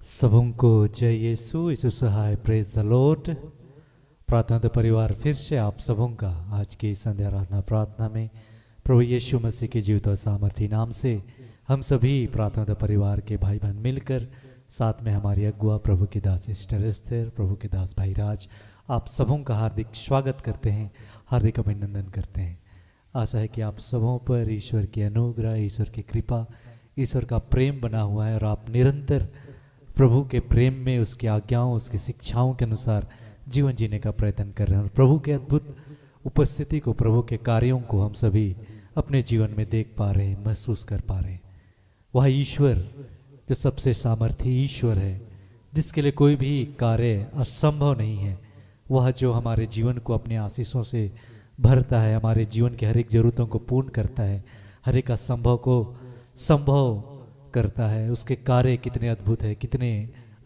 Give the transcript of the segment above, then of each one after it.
सबों को जय यीशु यीशु सहाय प्रेज द लॉर्ड। प्रार्थना परिवार फिर से आप सबों का आज की संध्या आराधना प्रार्थना में प्रभु यीशु मसीह के जीवित और सामर्थी नाम से हम सभी प्रार्थना परिवार के भाई बहन मिलकर साथ में हमारी अगुआ प्रभु के दास सिस्टर एस्थर, प्रभु के दास भाई राज, आप सबों का हार्दिक स्वागत करते हैं, हार्दिक अभिनंदन करते हैं। आशा है कि आप सबों पर ईश्वर की अनुग्रह, ईश्वर की कृपा, ईश्वर का प्रेम बना हुआ है और आप निरंतर प्रभु के प्रेम में, उसकी आज्ञाओं, उसकी शिक्षाओं के अनुसार जीवन जीने का प्रयत्न कर रहे हैं। और प्रभु के अद्भुत उपस्थिति को, प्रभु के कार्यों को हम सभी अपने जीवन में देख पा रहे हैं, महसूस कर पा रहे हैं। वह ईश्वर जो सबसे सामर्थी ईश्वर है, जिसके लिए कोई भी कार्य असंभव नहीं है, वह जो हमारे जीवन को अपने आशीषों से भरता है, हमारे जीवन की हर एक जरूरतों को पूर्ण करता है, हर एक असंभव को संभव करता है। उसके कार्य कितने अद्भुत है, कितने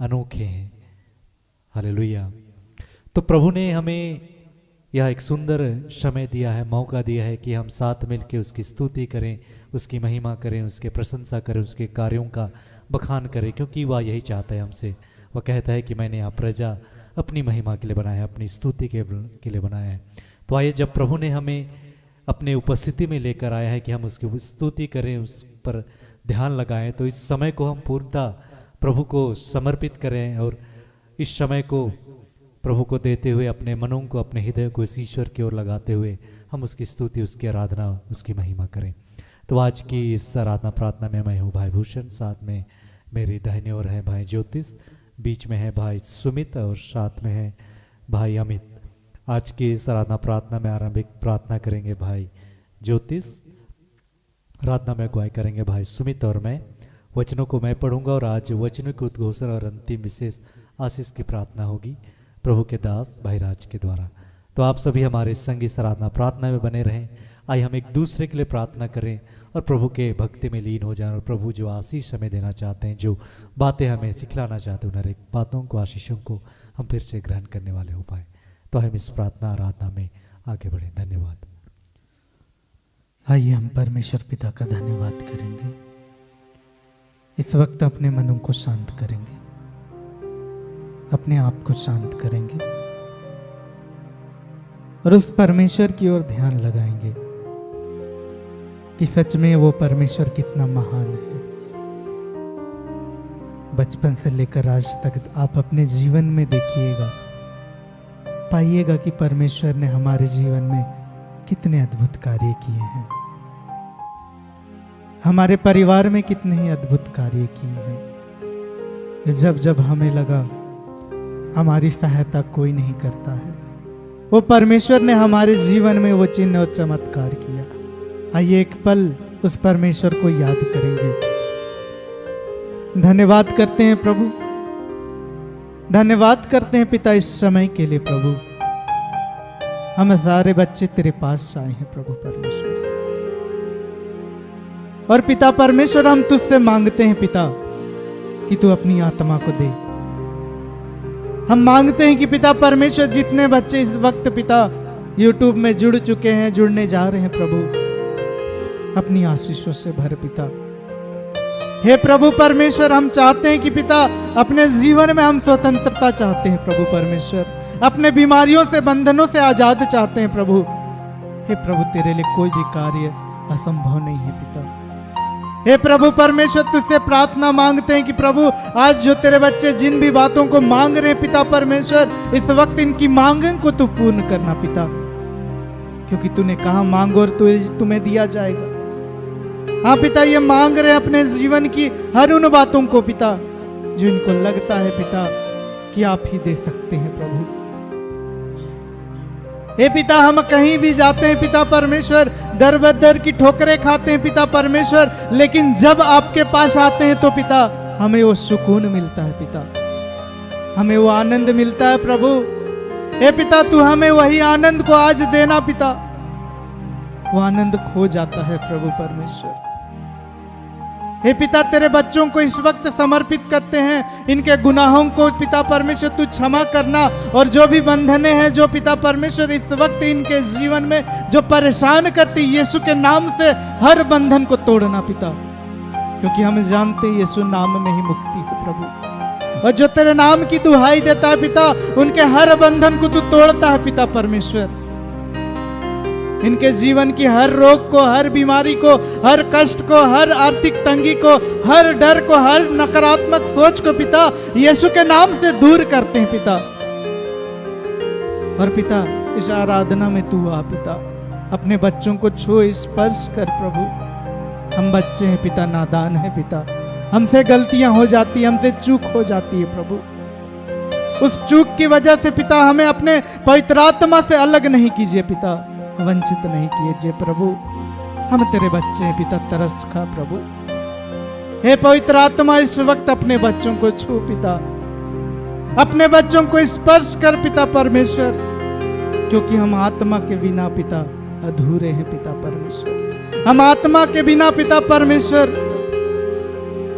अनोखे हैं। हालेलुया। तो प्रभु ने हमें यह एक सुंदर समय दिया है, मौका दिया है कि हम साथ मिलकर उसकी स्तुति करें, उसकी महिमा करें, उसके प्रशंसा करें, उसके कार्यों का बखान करें, क्योंकि वह यही चाहता है हमसे। वह कहता है कि मैंने यह प्रजा अपनी महिमा के लिए बनाया है, अपनी स्तुति के लिए बनाया है। तो आइए, जब प्रभु ने हमें अपने उपस्थिति में लेकर आया है कि हम उसकी स्तुति करें, उस पर ध्यान लगाएं, तो इस समय को हम पूर्णतः प्रभु को समर्पित करें और इस समय को प्रभु को देते हुए अपने मनों को, अपने हृदय को इस ईश्वर की ओर लगाते हुए हम उसकी स्तुति, उसकी आराधना, उसकी महिमा करें। तो आज की इस आराधना प्रार्थना में मैं हूँ भाई भूषण, साथ में मेरी दाहिनी ओर है भाई ज्योतिष, बीच में है भाई सुमित और साथ में है भाई अमित। आज की इस आराधना प्रार्थना में आरंभिक प्रार्थना करेंगे भाई ज्योतिष, आराधना में अगुवाई करेंगे भाई सुमित और मैं। वचनों को मैं पढ़ूंगा और आज वचनों के उद्घोषण और अंतिम विशेष आशीष की प्रार्थना होगी प्रभु के दास भाई राज के द्वारा। तो आप सभी हमारे संग इस आराधना प्रार्थना में बने रहें। आइए हम एक दूसरे के लिए प्रार्थना करें और प्रभु के भक्ति में लीन हो जाएं। और प्रभु जो आशीष हमें देना चाहते हैं, जो बातें हमें सिखलाना चाहते हैं, उन हर एक बातों को, आशीषों को हम फिर से ग्रहण करने वाले हो पाए। तो हम इस प्रार्थना आराधना में आगे बढ़ें। धन्यवाद। आइए हम परमेश्वर पिता का धन्यवाद करेंगे। इस वक्त अपने मनों को शांत करेंगे, अपने आप को शांत करेंगे और उस परमेश्वर की ओर ध्यान लगाएंगे कि सच में वो परमेश्वर कितना महान है। बचपन से लेकर आज तक आप अपने जीवन में देखिएगा, पाइएगा कि परमेश्वर ने हमारे जीवन में कितने अद्भुत कार्य किए हैं, हमारे परिवार में कितने ही अद्भुत कार्य किए हैं। जब जब हमें लगा हमारी सहायता कोई नहीं करता है, वो परमेश्वर ने हमारे जीवन में वो चिन्ह और चमत्कार किया। आइए एक पल उस परमेश्वर को याद करेंगे। धन्यवाद करते हैं प्रभु, धन्यवाद करते हैं पिता इस समय के लिए। प्रभु, हम सारे बच्चे तेरे पास आए हैं प्रभु परमेश्वर, और पिता परमेश्वर हम तुझसे मांगते हैं पिता कि तू अपनी आत्मा को दे। हम मांगते हैं कि पिता परमेश्वर जितने बच्चे इस वक्त पिता YouTube में जुड़ चुके हैं, जुड़ने जा रहे हैं प्रभु, अपनी आशीषों से भर पिता। हे प्रभु परमेश्वर, हम चाहते हैं कि पिता अपने जीवन में हम स्वतंत्रता चाहते हैं प्रभु परमेश्वर, अपने बीमारियों से, बंधनों से आजाद चाहते हैं प्रभु। हे प्रभु, तेरे लिए कोई भी कार्य असंभव नहीं है पिता। हे प्रभु परमेश्वर, तुझसे प्रार्थना मांगते हैं कि प्रभु आज जो तेरे बच्चे जिन भी बातों को मांग रहे हैं पिता परमेश्वर, इस वक्त इनकी मांगों को तू पूर्ण करना पिता, क्योंकि तूने कहा मांगो और तुम्हें दिया जाएगा। हाँ पिता, ये मांग रहे अपने जीवन की हर उन बातों को पिता जो इनको लगता है पिता कि आप ही दे सकते हैं प्रभु। हे पिता, हम कहीं भी जाते हैं पिता परमेश्वर, दर बदर की ठोकरें खाते हैं पिता परमेश्वर, लेकिन जब आपके पास आते हैं तो पिता हमें वो सुकून मिलता है पिता, हमें वो आनंद मिलता है प्रभु। हे पिता, तू हमें वही आनंद को आज देना पिता। वो आनंद खो जाता है प्रभु परमेश्वर। हे पिता, तेरे बच्चों को इस वक्त समर्पित करते हैं, इनके गुनाहों को पिता परमेश्वर तू क्षमा करना, और जो भी बंधने हैं जो पिता परमेश्वर इस वक्त इनके जीवन में जो परेशान करती, यीशु के नाम से हर बंधन को तोड़ना पिता, क्योंकि हम जानते हैं यीशु नाम में ही मुक्ति है प्रभु। और जो तेरे नाम की दुहाई देता है पिता, उनके हर बंधन को तू तोड़ता है पिता परमेश्वर। इनके जीवन की हर रोग को, हर बीमारी को, हर कष्ट को, हर आर्थिक तंगी को, हर डर को, हर नकारात्मक सोच को पिता यीशु के नाम से दूर करते हैं पिता। और पिता इस आराधना में तू आ पिता, अपने बच्चों को छू, स्पर्श कर प्रभु। हम बच्चे हैं पिता, नादान है पिता, हमसे गलतियां हो जाती, हमसे चूक हो जाती है प्रभु। उस चूक की वजह से पिता हमें अपने पवित्र आत्मा से अलग नहीं कीजिए पिता, वंचित नहीं कीजिए प्रभु। हम तेरे बच्चे हैं पिता, तरस खा प्रभु। हे पवित्र आत्मा, इस वक्त अपने बच्चों को छू पिता, अपने बच्चों को स्पर्श कर पिता परमेश्वर, क्योंकि हम आत्मा के बिना पिता अधूरे हैं पिता परमेश्वर। हम आत्मा के बिना पिता परमेश्वर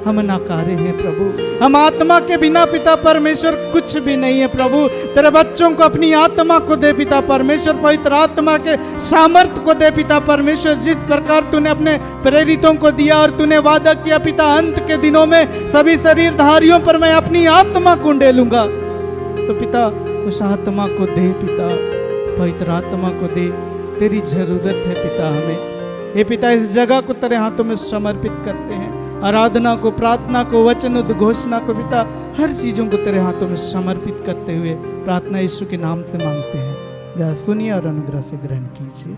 हम नाकारे हैं प्रभु। हम आत्मा के बिना पिता परमेश्वर कुछ भी नहीं है प्रभु। तेरे बच्चों को अपनी आत्मा को दे पिता परमेश्वर, पवित्र आत्मा के सामर्थ्य को दे पिता परमेश्वर। जिस प्रकार तूने अपने प्रेरितों को दिया और तूने वादा किया पिता, अंत के दिनों में सभी शरीरधारियों पर मैं अपनी आत्मा को डालूंगा, तो पिता उस आत्मा को दे पिता, पवित्र आत्मा को दे। तेरी जरूरत है पिता हमें। हे पिता, इस जगह को तेरे हाथों में समर्पित करते हैं। आराधना को, प्रार्थना को, वचन उद्घोषणा को पिता, हर चीजों को तेरे हाथों में समर्पित करते हुए प्रार्थना यीशु के नाम से मांगते हैं। जय सुनिए और अनुग्रह से ग्रहण कीजिए।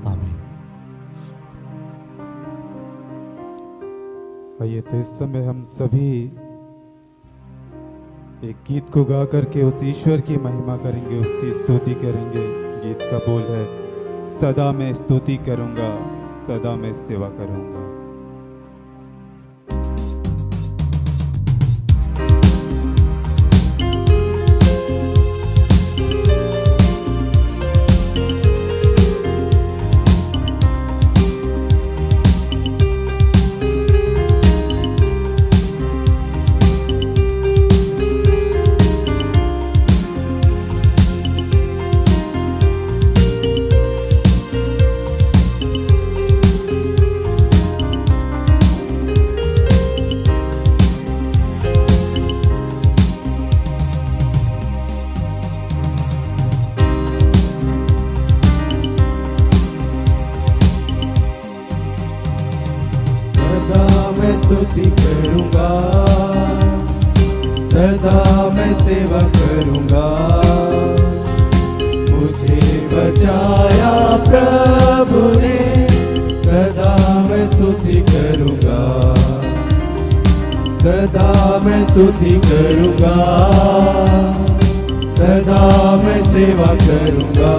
आमीन। आइए तो इस समय हम सभी एक गीत को गा करके उस ईश्वर की महिमा करेंगे, उसकी स्तुति करेंगे। गीत का बोल है, सदा मैं स्तुति करूंगा, सदा मैं सेवा करूंगा। स्तुति करूंगा, सदा मैं सेवा करूंगा। मुझे बचाया प्रभु ने, सदा मैं स्तुति करूंगा, सदा मैं स्तुति करूंगा, सदा मैं सेवा करूंगा।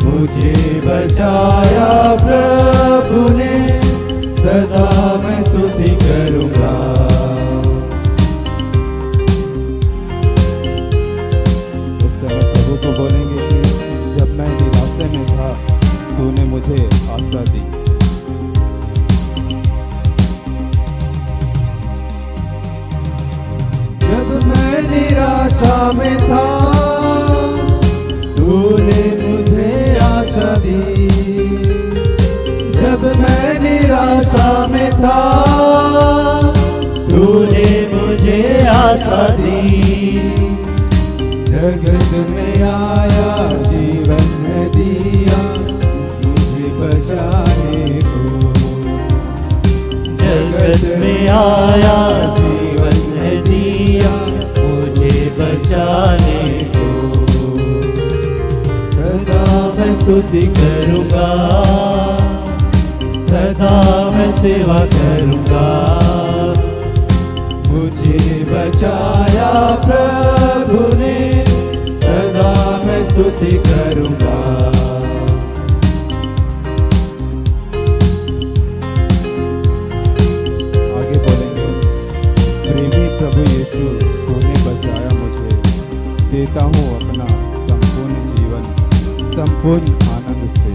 मुझे बचाया प्रभु ने, सदा मैं स्तुति करूंगा। उस समय प्रभु को बोलेंगे कि जब मैं निराशा में था, तूने मुझे आशा दी। जब मैं निराशा में था, तूने मुझे आशा दी। जब मैं निराशा में था, तूने मुझे आशा दी। जगत में आया, जीवन है दिया, मुझे बचाने को। जगत में आया, जीवन है दिया, मुझे बचाने को। सदा मैं स्तुति करूंगा, सदा मैं सेवा करूंगा। मुझे बचाया प्रभु ने, सदा मैं स्तुति करूंगा। आगे बोलेंगे, प्रेमी प्रभु यीशु, तूने बचाया मुझे, देता हूँ अपना संपूर्ण जीवन, संपूर्ण आनंद से।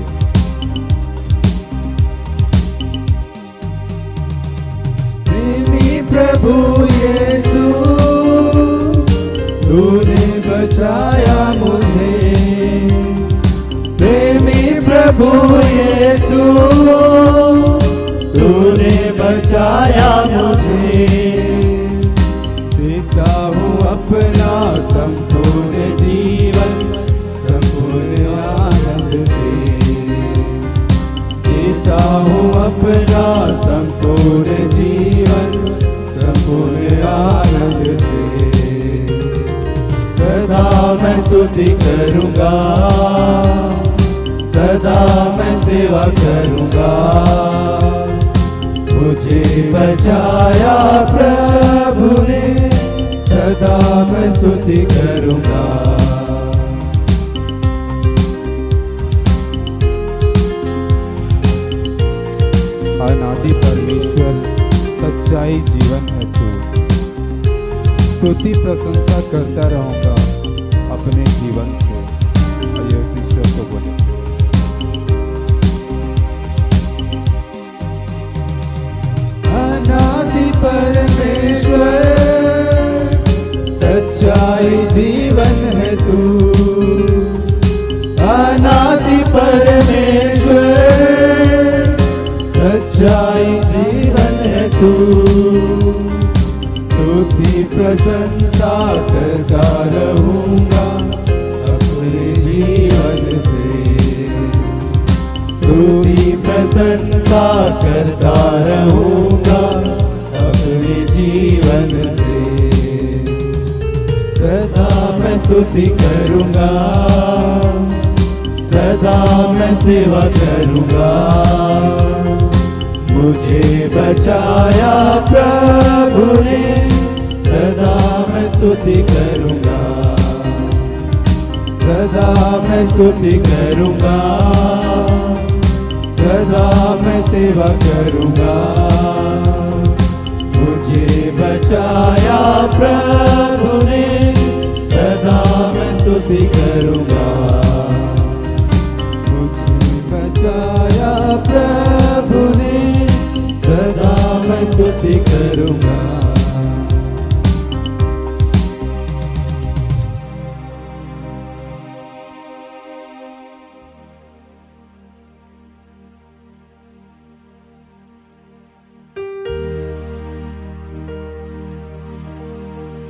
प्रभु यीशु, तूने बचाया मुझे। प्रेमी प्रभु यीशु, तूने बचाया मुझे। संपूर्ण जीवन संपूर्ण आनंद से सदा मैं स्तुति करूंगा, सदा मैं सेवा करूंगा। मुझे बचाया प्रभु ने, सदा मैं स्तुति करूंगा। अनादि परमेश्वर सच्चाई जीवन है तू, स्तुति प्रशंसा करता रहूंगा अपने जीवन से। आइए उस ईश्वर को बोले। अनादि परमेश्वर सच्चाई जीवन है तू, अनादि परमेश्वर सच्चाई जीवन है तू। स्तुति प्रशंसा करता रहूंगा अपने जीवन से, स्तुति प्रशंसा करता रहूंगा अपने जीवन से। सदा मैं स्तुति करूंगा, सदा मैं सेवा करूंगा। मुझे बचाया प्रभु ने, सदा मैं स्तुति करूंगा, सदा मैं स्तुति करूंगा, सदा मैं सेवा करूंगा। मुझे बचाया प्रभु ने, सदा मैं स्तुति करूंगा। मुझे बचाया प्रभु ने, सदा मैं स्तुति करूंगा।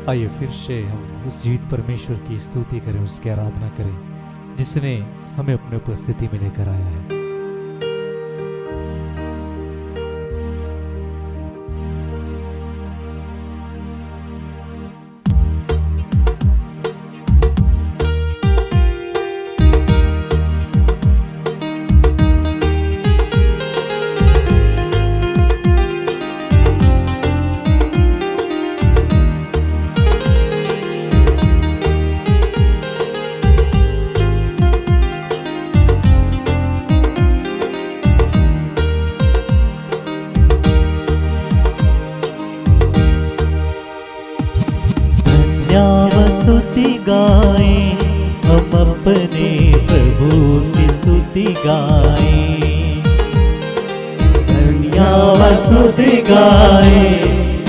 आइए फिर से हम उस जीवित परमेश्वर की स्तुति करें, उसकी आराधना करें जिसने हमें अपनी उपस्थिति में लेकर आया है। स्तुति गाएं हम अपने प्रभु की स्तुति गाएं, धन्यवाद स्तुति गाएं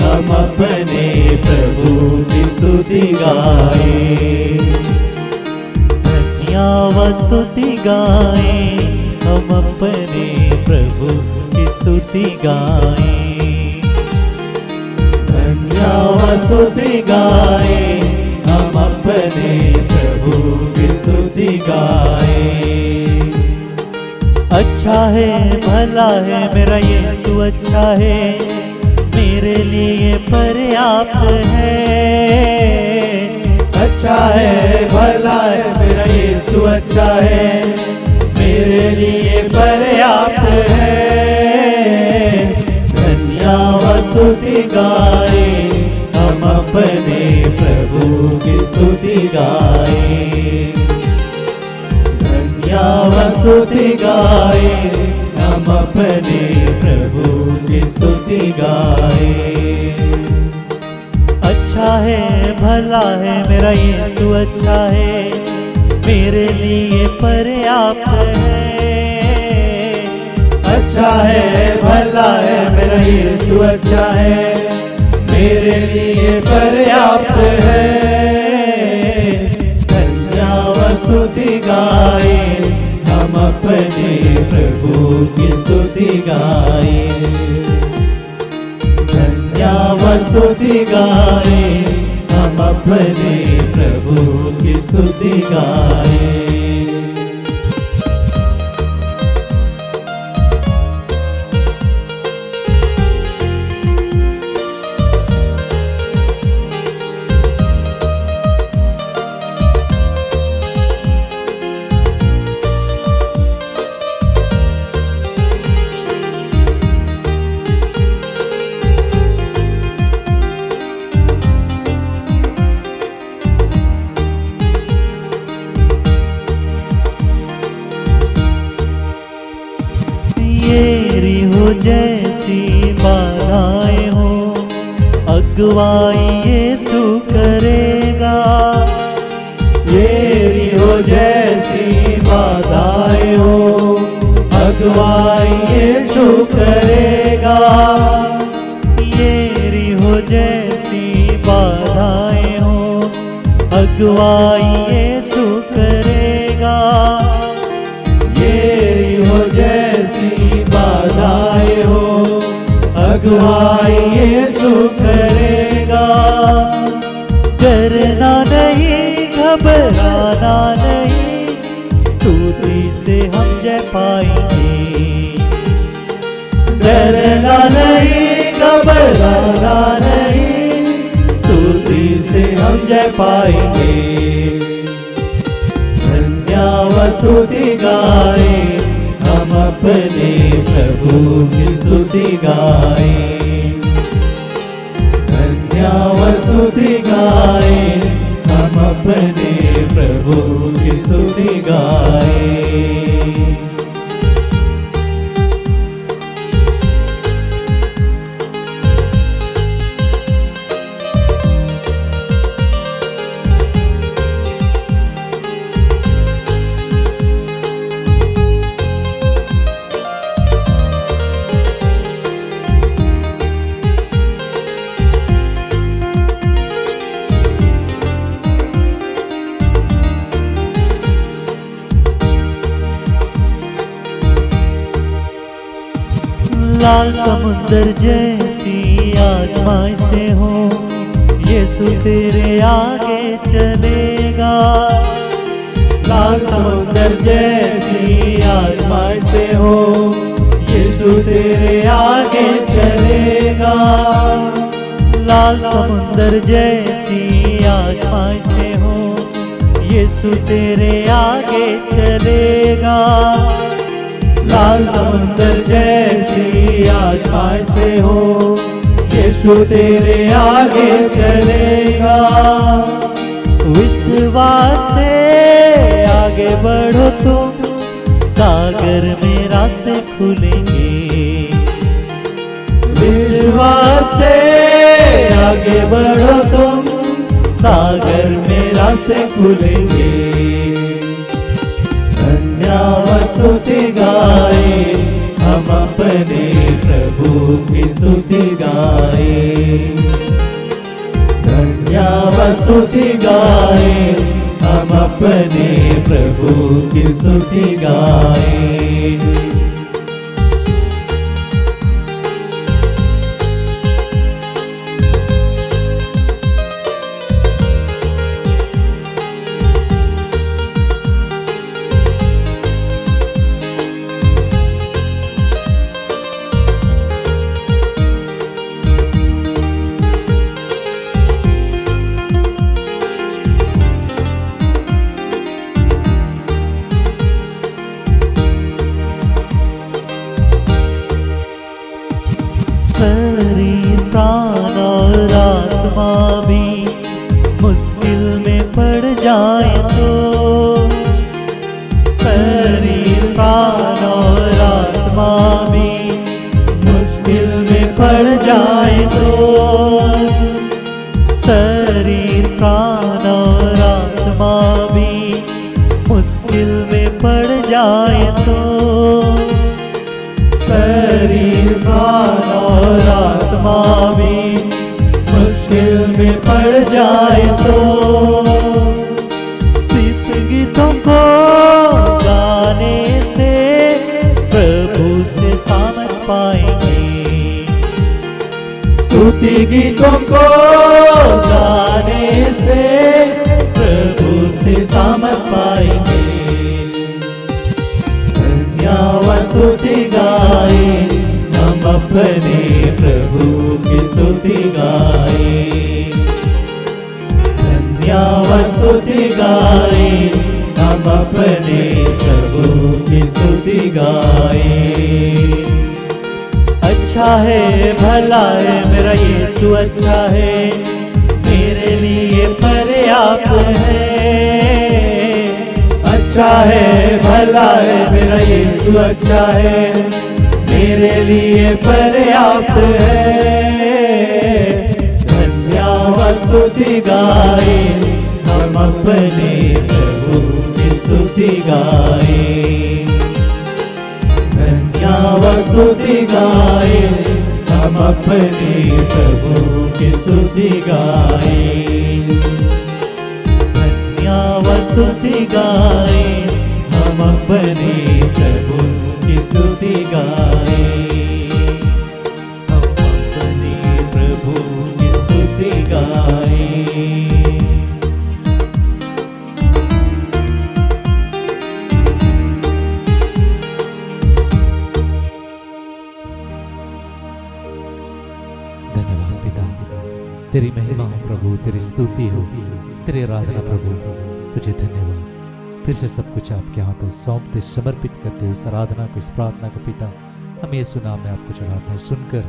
हम अपने प्रभु की स्तुति गाएं, धन्यवाद स्तुति गाएं हम अपने प्रभु की स्तुति गाएं, धन्यवाद स्तुति गाएं हम अपने प्रभु की स्तुति गाएं। अच्छा है भला है मेरा यीशु, अच्छा है मेरे लिए पर्याप्त है। अच्छा है भला है मेरा यीशु, अच्छा है मेरे लिए पर्याप्त है। धन्यवाद स्तुति गाएं हम अपने प्रभु की स्तुति गाएं, धन्यवाद स्तुति गाएं हम अपने प्रभु की स्तुति गाएं। अच्छा है भला है मेरा यीशु, अच्छा है मेरे लिए पर्याप्त है। अच्छा है भला है मेरा यीशु, अच्छा है मेरे लिए पर्याप्त है। धन्यवाद स्तुति गाएं हम अपने प्रभु की स्तुति गाएं, धन्यवाद स्तुति गाएं हम अपने प्रभु की स्तुति गाएं। अगुवाई यीशु करेगा। येरी हो जैसी बाधाएं हो, अगुवाई यीशु करेगा। येरी हो जैसी बाधाएं हो, अगुवाई यीशु करेगा। येरी हो जैसी बाधाएं हो, अगुवाई यीशु करेगा। डरना नहीं, घबराना नहीं, स्तुति से हम जय पाएंगे। डरना नहीं, घबराना नहीं, स्तुति से हम जय पाएंगे। धन्यवाद स्तुति गाए, हम अपने प्रभु की स्तुति गाए। धन्यवाद स्तुति गाए, हम अपने प्रभु की स्तुति गाए। लाल समुंदर जैसी आजमाइश से हो, यीशु तेरे आगे चलेगा। लाल समुंदर जैसी आजमाइश से हो, यीशु तेरे आगे चलेगा। लाल समुंदर जैसी आजमाइश से हो, यीशु तेरे आगे चलेगा। लाल समुंदर जैसी आजमाइश से हो, यीशु तेरे आगे चलेगा। विश्वास से आगे बढ़ो तुम, सागर में रास्ते खुलेंगे। विश्वास से आगे बढ़ो तुम, सागर में रास्ते खुलेंगे। धन्यवाद स्तुति गाए, हम अपने प्रभु की स्तुति गाए। धन्यवाद स्तुति गाए, हम अपने प्रभु की स्तुति गाए। शरीर प्राण और आत्मा भी मुश्किल में पड़ जाए तो, शरीर प्राण और आत्मा भी मुश्किल में पड़ जाए तो, शरीर प्राण और आत्मा भी मुश्किल में पड़ जाए तो, शरीर प्राण और आत्मा भी मुश्किल में पड़ जाए तो, स्तुति गीतों को गाने से प्रभु से सामर्थ पाएंगे। स्तुति गीतों को गाने से प्रभु से सामर्थ पाएंगे। धन्यवाद स्तुति गाए, हम अपने प्रभु की स्तुति गाए। धन्यवाद स्तुति गाए, हम अपने प्रभु की स्तुति गाए। अच्छा है, भला है, मेरा यीशु अच्छा है, मेरे लिए पर्याप्त है। अच्छा है, भला है, मेरा यीशु अच्छा है, मेरे लिए पर्याप्त है। स्तुति गाए, हम अपने प्रभु की स्तुति गाए। धन्यवाद स्तुति गाए, हम अपने प्रभु की स्तुति गाए। धन्यवाद स्तुति गाए, हम अपने प्रभु की स्तुति गाए। हम अपने प्रभु की स्तुति गाए। धन्यवाद पिता, तेरी महिमा हो प्रभु, तेरी स्तुति हो, तेरी आराधना प्रभु, तुझे धन्यवाद। फिर से सब कुछ आपके हाथों सौंपते समर्पित करते हुए इस आराधना को, इस प्रार्थना को पिता हम यीशु नाम में आपको चढ़ाते हैं। सुनकर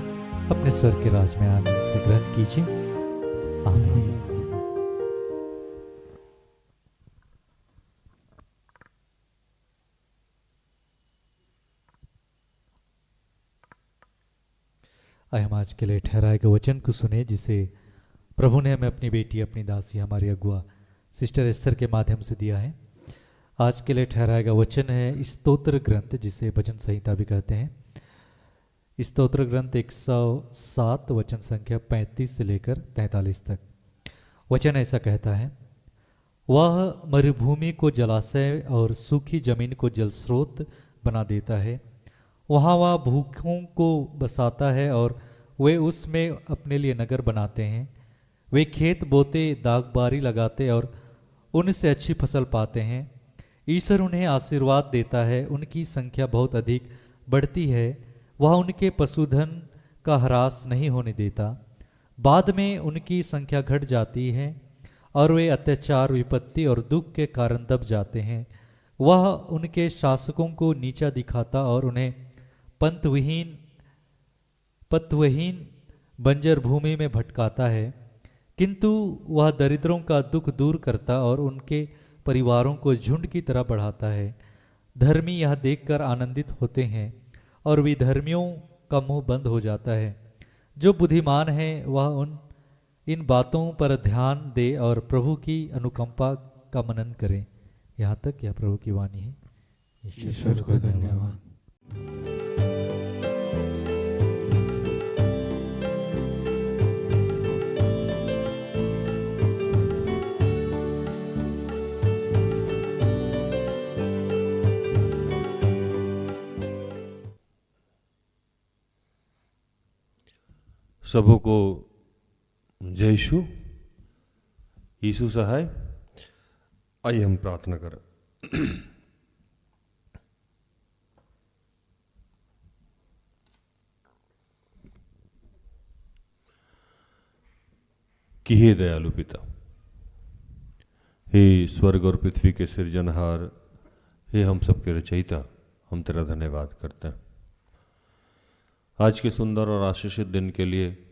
अपने स्वर्ग के राज में आनंद से ग्रहण कीजिए। आमीन। आइए हम आज के लिए ठहराए गए वचन को सुने, जिसे प्रभु ने हमें अपनी बेटी, अपनी दासी, हमारी अगुआ सिस्टर एस्तर के माध्यम से दिया है। आज के लिए ठहराया गया वचन है स्तोत्र ग्रंथ, जिसे भजन संहिता भी कहते हैं। स्तोत्र ग्रंथ 107 वचन संख्या 35 से लेकर 43 तक। वचन ऐसा कहता है, वह मरुभूमि को जलाशय और सूखी जमीन को जल स्रोत बना देता है। वहाँ वह भूखों को बसाता है और वे उसमें अपने लिए नगर बनाते हैं। वे खेत बोते, दागबारी लगाते और उनसे अच्छी फसल पाते हैं। ईश्वर उन्हें आशीर्वाद देता है, उनकी संख्या बहुत अधिक बढ़ती है। वह उनके पशुधन का ह्रास नहीं होने देता। बाद में उनकी संख्या घट जाती है और वे अत्याचार, विपत्ति और दुख के कारण दब जाते हैं। वह उनके शासकों को नीचा दिखाता और उन्हें पत्तवहीन बंजर भूमि में भटकाता है। किंतु वह दरिद्रों का दुख दूर करता और उनके परिवारों को झुंड की तरह बढ़ाता है। धर्मी यह देखकर आनंदित होते हैं और विधर्मियों का मुंह बंद हो जाता है। जो बुद्धिमान है वह इन बातों पर ध्यान दे और प्रभु की अनुकंपा का मनन करे। यहाँ तक यह प्रभु की वाणी है। ईश्वर को धन्यवाद। सबों को जय यीशु। यीशु सहाय। आइए हम प्रार्थना करें। कि हे दयालु पिता, हे स्वर्ग और पृथ्वी के सृजनहार, हे हम सबके रचयिता, हम तेरा धन्यवाद करते हैं आज के सुंदर और आशीषित दिन के लिए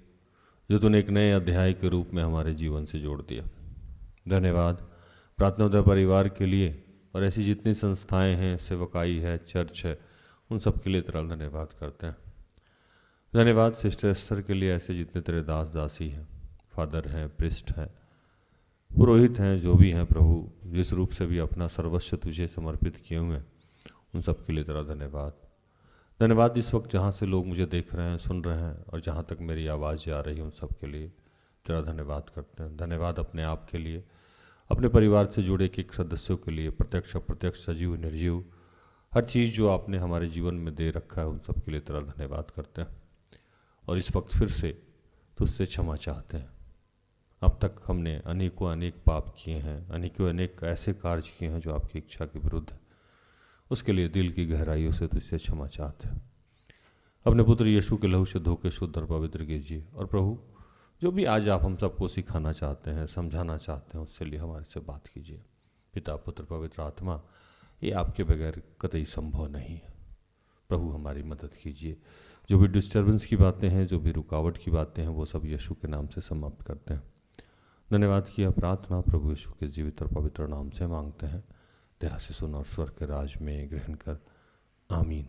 जो तूने एक नए अध्याय के रूप में हमारे जीवन से जोड़ दिया। धन्यवाद प्रार्थनोदय परिवार के लिए और ऐसी जितनी संस्थाएं हैं, सेवकाई है, चर्च है, उन सब के लिए तेरा धन्यवाद करते हैं। धन्यवाद सिस्टर एस्तर के लिए, ऐसे जितने तेरे दास दासी हैं, फादर हैं, प्रिस्ट हैं, पुरोहित हैं, जो भी हैं प्रभु, जिस रूप से भी अपना सर्वस्व तुझे समर्पित किए हुए हैं, उन सब के लिए तेरा धन्यवाद। धन्यवाद इस वक्त जहाँ से लोग मुझे देख रहे हैं, सुन रहे हैं और जहाँ तक मेरी आवाज़ जा रही है, उन सब के लिए तेरा धन्यवाद करते हैं। धन्यवाद अपने आप के लिए, अपने परिवार से जुड़े एक सदस्यों के लिए, प्रत्यक्ष अप्रत्यक्ष, सजीव निर्जीव, हर चीज़ जो आपने हमारे जीवन में दे रखा है, उन सब के लिए तेरा धन्यवाद करते हैं। और इस वक्त फिर से तुझसे क्षमा चाहते हैं। अब तक हमने अनेकों अनेक पाप किए हैं, अनेकों अनेक ऐसे कार्य किए हैं जो आपकी इच्छा के विरुद्ध है। उसके लिए दिल की गहराइयों से तुझसे क्षमा चाहते हैं। अपने पुत्र यीशु के लहू से धोके शुद्ध और पवित्र कीजिए। और प्रभु, जो भी आज आप हम सबको सिखाना चाहते हैं, समझाना चाहते हैं, उससे लिए हमारे से बात कीजिए। पिता, पुत्र, पवित्र आत्मा, ये आपके बगैर कतई संभव नहीं है। प्रभु हमारी मदद कीजिए। जो भी डिस्टर्बेंस की बातें हैं, जो भी रुकावट की बातें हैं, वो सब यीशु के नाम से समाप्त करते हैं। धन्यवाद की यह प्रार्थना प्रभु यीशु के जीवित और पवित्र नाम से मांगते हैं। दया से सुन और स्वर्ग के राज में ग्रहण कर। आमीन।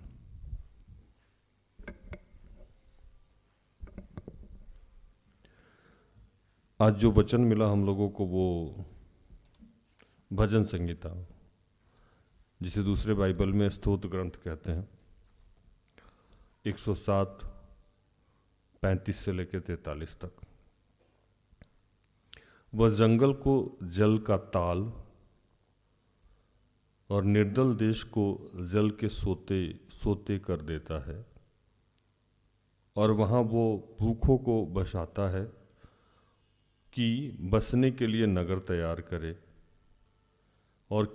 आज जो वचन मिला हम लोगों को वो भजन संगीता, जिसे दूसरे बाइबल में स्तोत्र ग्रंथ कहते हैं, 107 35 से लेकर 43 तक। वह जंगल को जल का ताल और निर्दल देश को जल के सोते सोते कर देता है, और वहाँ वो भूखों को बसाता है कि बसने के लिए नगर तैयार करे और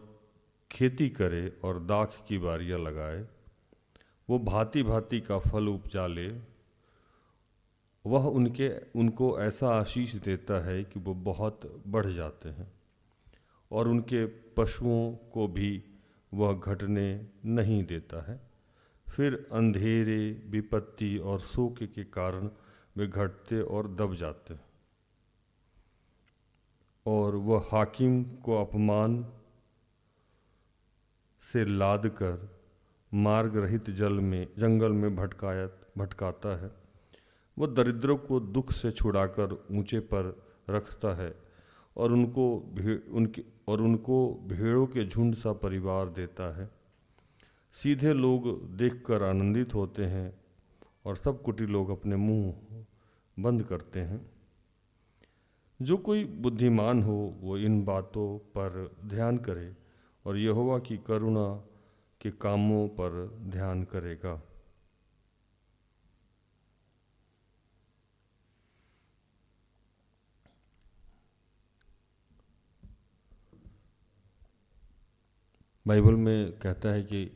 खेती करे और दाख की बारियां लगाए। वो भांति भांति का फल उपजा ले। वह उनको ऐसा आशीष देता है कि वो बहुत बढ़ जाते हैं, और उनके पशुओं को भी वह घटने नहीं देता है। फिर अंधेरे, विपत्ति और शोक के कारण वे घटते और दब जाते हैं, और वह हाकिम को अपमान से लाद कर मार्ग रहित जंगल में भटकाता है। वह दरिद्रों को दुख से छुड़ाकर ऊंचे पर रखता है, और उनको भेड़ों के झुंड सा परिवार देता है। सीधे लोग देखकर आनंदित होते हैं, और सब कुटिल लोग अपने मुंह बंद करते हैं। जो कोई बुद्धिमान हो वो इन बातों पर ध्यान करे, और यहोवा की करुणा के कामों पर ध्यान करेगा। बाइबल में कहता है कि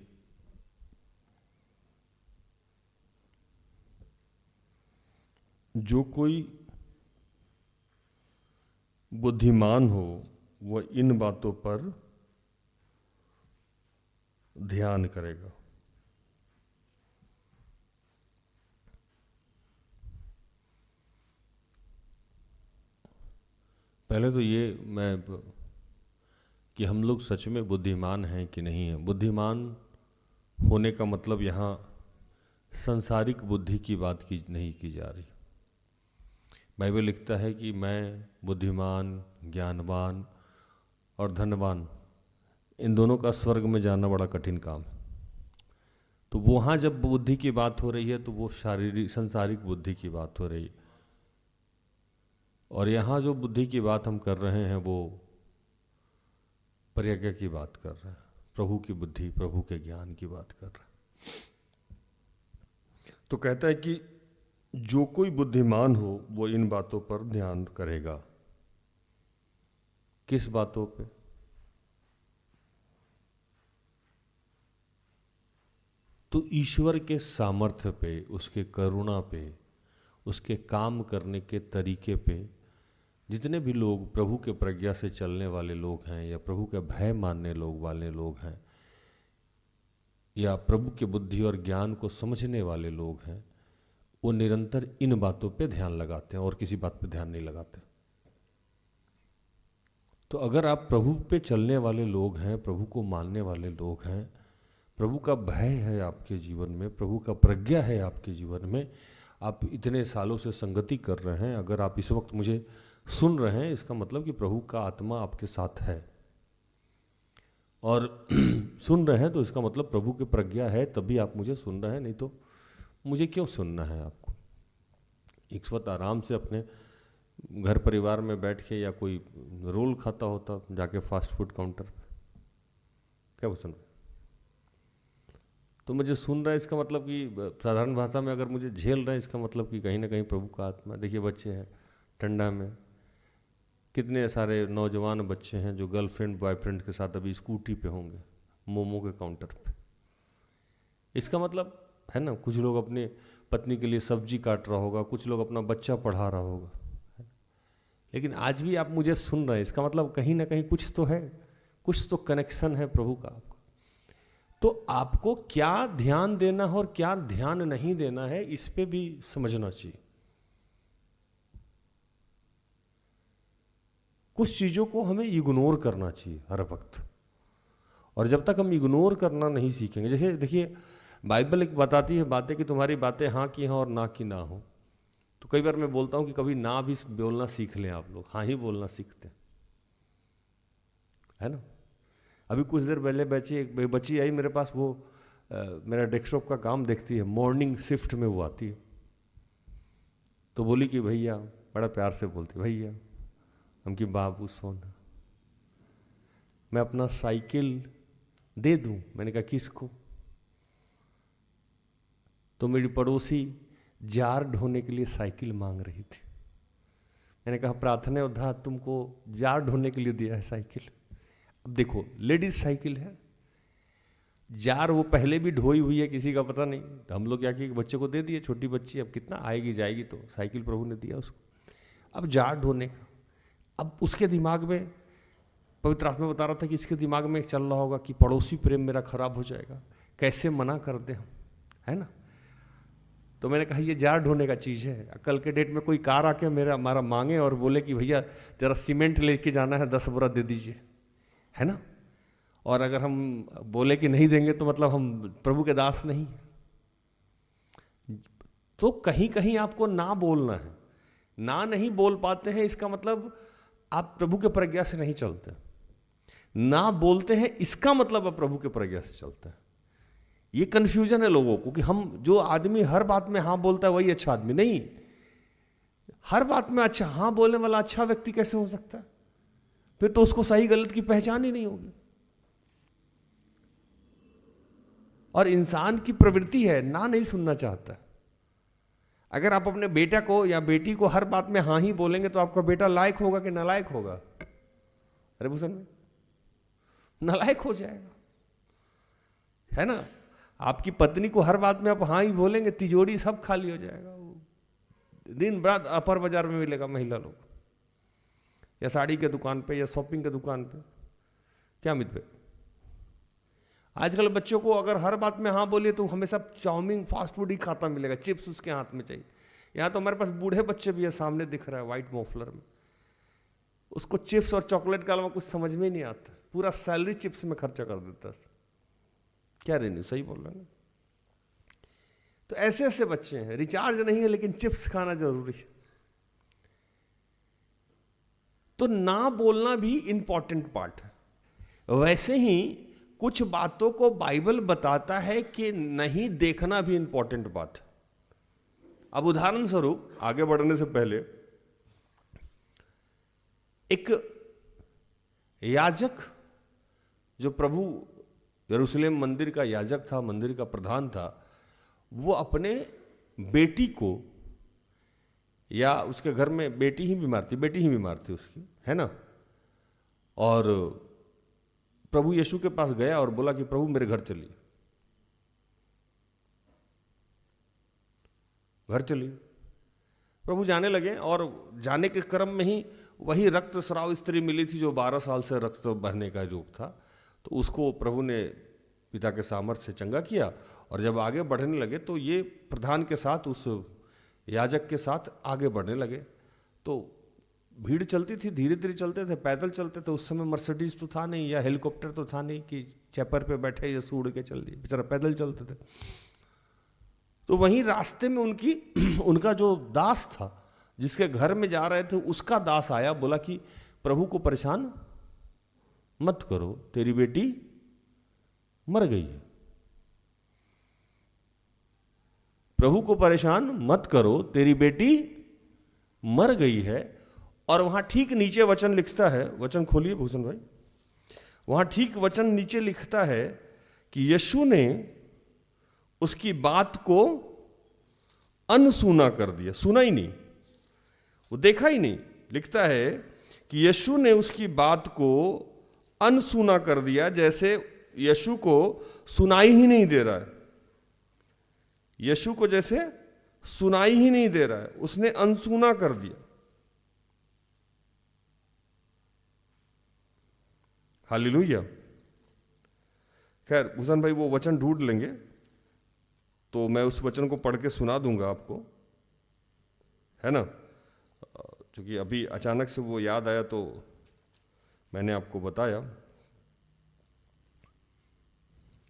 जो कोई बुद्धिमान हो वह इन बातों पर ध्यान करेगा। पहले तो ये कि हम लोग सच में बुद्धिमान हैं कि नहीं हैं। बुद्धिमान होने का मतलब यहाँ सांसारिक बुद्धि की बात नहीं की जा रही। बाइबल लिखता है कि मैं बुद्धिमान, ज्ञानवान और धनवान, इन दोनों का स्वर्ग में जाना बड़ा कठिन काम है। तो वहाँ जब बुद्धि की बात हो रही है तो वो शारीरिक सांसारिक बुद्धि की बात हो रही है, और यहाँ जो बुद्धि की बात हम कर रहे हैं वो प्रज्ञा की बात कर रहे हैं, प्रभु की बुद्धि, प्रभु के ज्ञान की बात कर रहे हैं। तो कहता है कि जो कोई बुद्धिमान हो वो इन बातों पर ध्यान करेगा। किस बातों पे? तो ईश्वर के सामर्थ्य पे, उसके करुणा पे, उसके काम करने के तरीके पे। जितने भी लोग प्रभु के प्रज्ञा से चलने वाले लोग हैं, या प्रभु के भय मानने वाले लोग हैं, या प्रभु के बुद्धि और ज्ञान को समझने वाले लोग हैं, वो निरंतर इन बातों पे ध्यान लगाते हैं और किसी बात पे ध्यान नहीं लगाते। तो अगर आप प्रभु पे चलने वाले लोग हैं, प्रभु को मानने वाले लोग हैं, प्रभु का भय है आपके जीवन में, प्रभु का प्रज्ञा है आपके जीवन में, आप इतने सालों से संगति कर रहे हैं, अगर आप इस वक्त मुझे सुन रहे हैं, इसका मतलब कि प्रभु का आत्मा आपके साथ है। और सुन रहे हैं तो इसका मतलब प्रभु की प्रज्ञा है, तभी आप मुझे सुन रहे हैं, नहीं तो मुझे क्यों सुनना है आपको। एक वक्त आराम से अपने घर परिवार में बैठ के, या कोई रोल खाता होता जाके फास्ट फूड काउंटर पे, क्या सुन रहे, तो मुझे सुन रहा है इसका मतलब कि साधारण भाषा में अगर मुझे झेल रहा है इसका मतलब कि कहीं ना कहीं प्रभु का आत्मा। देखिए बच्चे हैं ठंडा में, कितने सारे नौजवान बच्चे हैं जो गर्लफ्रेंड बॉयफ्रेंड के साथ अभी स्कूटी पे होंगे मोमो के काउंटर पे। इसका मतलब है ना, कुछ लोग अपने पत्नी के लिए सब्जी काट रहा होगा, कुछ लोग अपना बच्चा पढ़ा रहा होगा, लेकिन आज भी आप मुझे सुन रहे हैं, इसका मतलब कहीं ना कहीं कुछ तो है, कुछ तो कनेक्शन है प्रभु का आपको। तो आपको क्या ध्यान देना है और क्या ध्यान नहीं देना है, इस पे भी समझना चाहिए। कुछ चीजों को हमें इग्नोर करना चाहिए हर वक्त, और जब तक हम इग्नोर करना नहीं सीखेंगे, जैसे देखिए बाइबल एक बताती है बातें कि तुम्हारी बातें हाँ की हाँ और ना की ना हो। तो कई बार मैं बोलता हूँ कि कभी ना भी बोलना सीख लें आप लोग, हाँ ही बोलना सीखते हैं, है ना। अभी कुछ देर पहले एक बच्ची आई मेरे पास, वो मेरा डेस्कटॉप का काम देखती है, मॉर्निंग शिफ्ट में वो आती है। तो बोली कि भैया, बड़ा प्यार से बोलती, भैया हम कि बाबू सोना, मैं अपना साइकिल दे दूं। मैंने कहा किसको? तो मेरी पड़ोसी जार ढोने के लिए साइकिल मांग रही थी। मैंने कहा प्रार्थना उद्धार तुमको जार ढोने के लिए दिया है साइकिल। अब देखो लेडीज साइकिल है, जार वो पहले भी ढोई हुई है, किसी का पता नहीं, तो हम लोग क्या किए बच्चे को दे दिए, छोटी बच्ची, अब कितना आएगी जाएगी, तो साइकिल प्रभु ने दिया उसको। अब जार ढोने का, अब उसके दिमाग में, पवित्र आत्मा बता रहा था कि इसके दिमाग में चल रहा होगा कि पड़ोसी प्रेम मेरा खराब हो जाएगा, कैसे मना कर दे हम, है ना। तो मैंने कहा ये जार ढोने का चीज़ है। कल के डेट में कोई कार आके हमारा मांगे और बोले कि भैया जरा सीमेंट लेके जाना है, 10 बोरा दे दीजिए, है ना। और अगर हम बोले कि नहीं देंगे तो मतलब हम प्रभु के दास नहीं। तो कहीं कहीं आपको ना बोलना है, ना नहीं बोल पाते हैं इसका मतलब आप प्रभु के प्रज्ञा से नहीं चलते। ना बोलते हैं इसका मतलब आप प्रभु के प्रज्ञा से चलते हैं। ये कंफ्यूजन है लोगों को कि हम, जो आदमी हर बात में हाँ बोलता है वही अच्छा आदमी नहीं। हर बात में अच्छा हाँ बोलने वाला अच्छा व्यक्ति कैसे हो सकता है? फिर तो उसको सही गलत की पहचान ही नहीं होगी। और इंसान की प्रवृत्ति है ना नहीं सुनना चाहता। अगर आप अपने बेटा को या बेटी को हर बात में हाँ ही बोलेंगे तो आपका बेटा लायक होगा कि नालायक होगा? अरे भूषण में नालायक हो जाएगा, है ना। आपकी पत्नी को हर बात में आप हाँ ही बोलेंगे, तिजोरी सब खाली हो जाएगा। दिन रात अपर बाजार में मिलेगा महिला लोग, या साड़ी के दुकान पे या शॉपिंग के दुकान पे, क्या मित्र। आजकल बच्चों को अगर हर बात में हाँ बोलिए तो हमेशा चाउमीन फास्ट फूड ही खाता मिलेगा, चिप्स उसके हाथ में चाहिए। यहाँ तो हमारे पास बूढ़े बच्चे भी है, सामने दिख रहा है व्हाइट मफलर में, उसको चिप्स और चॉकलेट का अलावा कुछ समझ में नहीं आता, पूरा सैलरी चिप्स में खर्चा कर देता है। क्या रेनू सही बोल रहा है ना। तो ऐसे ऐसे बच्चे हैं, रिचार्ज नहीं है लेकिन चिप्स खाना जरूरी है। तो ना बोलना भी इंपॉर्टेंट पार्ट है। वैसे ही कुछ बातों को बाइबल बताता है कि नहीं देखना भी इंपॉर्टेंट बात है। अब उदाहरण स्वरूप आगे बढ़ने से पहले, एक याजक जो प्रभु यरूशलेम मंदिर का याजक था, मंदिर का प्रधान था, वो अपने बेटी को, या उसके घर में बेटी ही बीमार थी उसकी, है ना। और प्रभु यीशु के पास गया और बोला कि प्रभु मेरे घर चलिए। घर चलिए, प्रभु जाने लगे और जाने के क्रम में ही वही रक्तस्राव स्त्री मिली थी जो 12 साल से रक्त बहने का रोग था। तो उसको प्रभु ने पिता के सामर्थ्य से चंगा किया। और जब आगे बढ़ने लगे तो ये प्रधान के साथ, उस याजक के साथ आगे बढ़ने लगे। तो भीड़ चलती थी, धीरे धीरे चलते थे, पैदल चलते थे। उस समय मर्सिडीज तो था नहीं या हेलीकॉप्टर तो था नहीं कि चैपर पे बैठे या उड़ के चल दिए, बेचारा पैदल चलते थे। तो वहीं रास्ते में उनका जो दास था, जिसके घर में जा रहे थे, उसका दास आया, बोला कि प्रभु को परेशान मत करो, तेरी बेटी मर गई है। प्रभु को परेशान मत करो, तेरी बेटी मर गई है। और वहां ठीक नीचे वचन लिखता है, वचन खोलिए भूषण भाई, वहां ठीक वचन नीचे लिखता है कि यीशु ने उसकी बात को अनसुना कर दिया। सुना ही नहीं, वो देखा ही नहीं। लिखता है कि यीशु ने उसकी बात को अनसुना कर दिया, जैसे यीशु को सुनाई ही नहीं दे रहा है। यीशु को जैसे सुनाई ही नहीं दे रहा है, उसने अनसुना कर दिया। हालेलुया। खैर भूषण भाई वो वचन ढूंढ लेंगे तो मैं उस वचन को पढ़ के सुना दूंगा आपको, है ना। क्योंकि अभी अचानक से वो याद आया तो मैंने आपको बताया।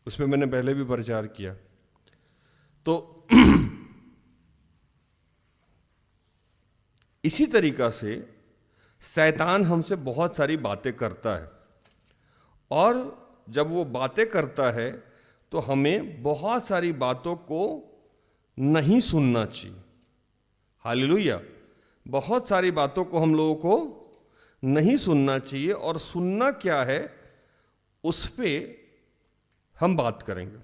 उसमें मैंने पहले भी प्रचार किया। तो इसी तरीका से शैतान हमसे बहुत सारी बातें करता है, और जब वो बातें करता है तो हमें बहुत सारी बातों को नहीं सुनना चाहिए। हालेलुया। बहुत सारी बातों को हम लोगों को नहीं सुनना चाहिए, और सुनना क्या है उस पे हम बात करेंगे।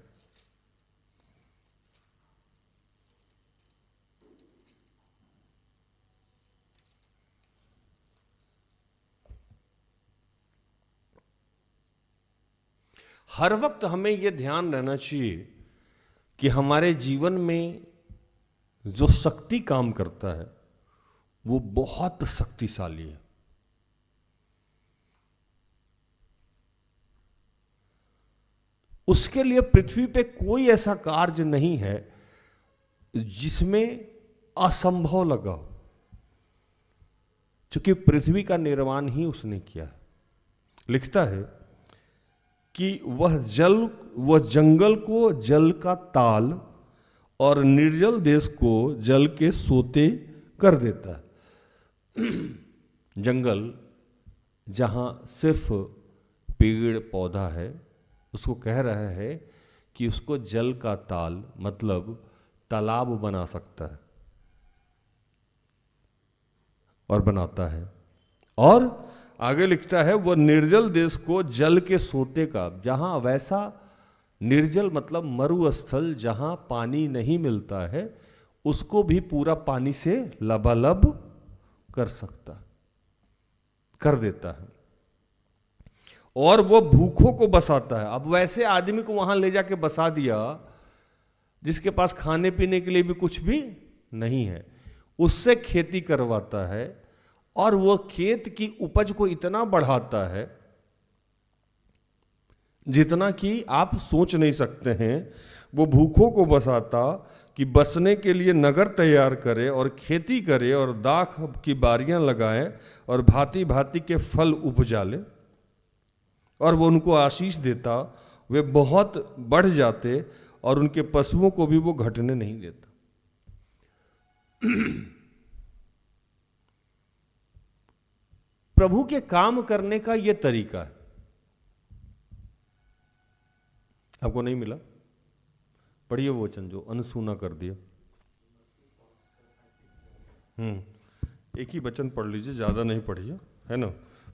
हर वक्त हमें यह ध्यान रहना चाहिए कि हमारे जीवन में जो शक्ति काम करता है वो बहुत शक्तिशाली है। उसके लिए पृथ्वी पे कोई ऐसा कार्य नहीं है जिसमें असंभव लगा हो, क्योंकि पृथ्वी का निर्माण ही उसने किया है। लिखता है कि वह जंगल को जल का ताल और निर्जल देश को जल के सोते कर देता है। जंगल जहां सिर्फ पेड़ पौधा है, उसको कह रहा है कि उसको जल का ताल मतलब तालाब बना सकता है, और बनाता है। और आगे लिखता है वह निर्जल देश को जल के सोते का, जहां वैसा निर्जल मतलब मरुस्थल जहां पानी नहीं मिलता है, उसको भी पूरा पानी से लबालब कर देता है। और वो भूखों को बसाता है। अब वैसे आदमी को वहां ले जाके बसा दिया जिसके पास खाने पीने के लिए भी कुछ भी नहीं है, उससे खेती करवाता है, और वो खेत की उपज को इतना बढ़ाता है जितना कि आप सोच नहीं सकते हैं। वो भूखों को बसाता कि बसने के लिए नगर तैयार करे और खेती करे और दाख की बारियां लगाए और भांति भांति के फल उपजा ले, और वो उनको आशीष देता, वे बहुत बढ़ जाते और उनके पशुओं को भी वो घटने नहीं देता। प्रभु के काम करने का यह तरीका है। आपको नहीं मिला? पढ़िए वो वचन जो अनसुना कर दिया। एक ही वचन पढ़ लीजिए, ज्यादा नहीं पढ़िए, है ना।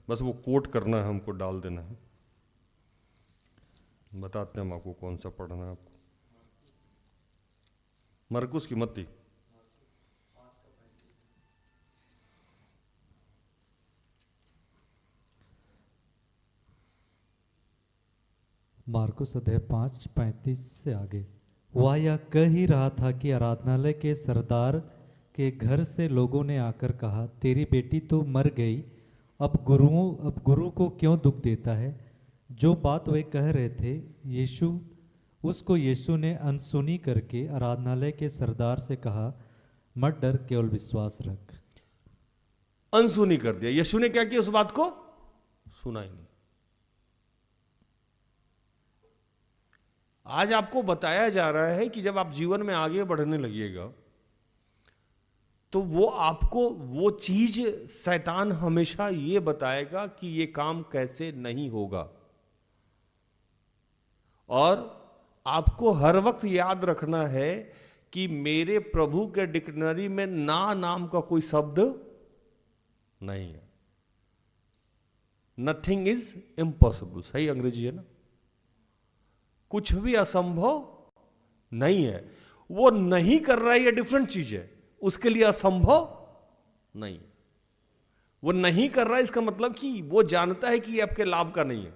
बस वो कोट करना है, हमको डाल देना है। बताते हैं हम आपको कौन सा पढ़ना है। आपको मरकुस की मत्ती, मार्कुस अध्याय 5:35 से आगे। वह यह कह ही रहा था कि आराधनालय के सरदार के घर से लोगों ने आकर कहा, तेरी बेटी तो मर गई, अब गुरु को क्यों दुख देता है। जो बात वे कह रहे थे यीशु ने अनसुनी करके आराधनालय के सरदार से कहा, मत डर, केवल विश्वास रख। अनसुनी कर दिया। यीशु ने क्या किया? उस बात को सुना ही नहीं। आज आपको बताया जा रहा है कि जब आप जीवन में आगे बढ़ने लगिएगा तो वो आपको वो चीज, शैतान हमेशा ये बताएगा कि ये काम कैसे नहीं होगा, और आपको हर वक्त याद रखना है कि मेरे प्रभु के डिक्शनरी में ना नाम का कोई शब्द नहीं है। नथिंग इज इम्पॉसिबल, सही अंग्रेजी है ना। कुछ भी असंभव नहीं है। वो नहीं कर रहा है, ये डिफरेंट चीज है। उसके लिए असंभव नहीं। वो नहीं कर रहा है इसका मतलब कि वो जानता है कि ये आपके लाभ का नहीं है।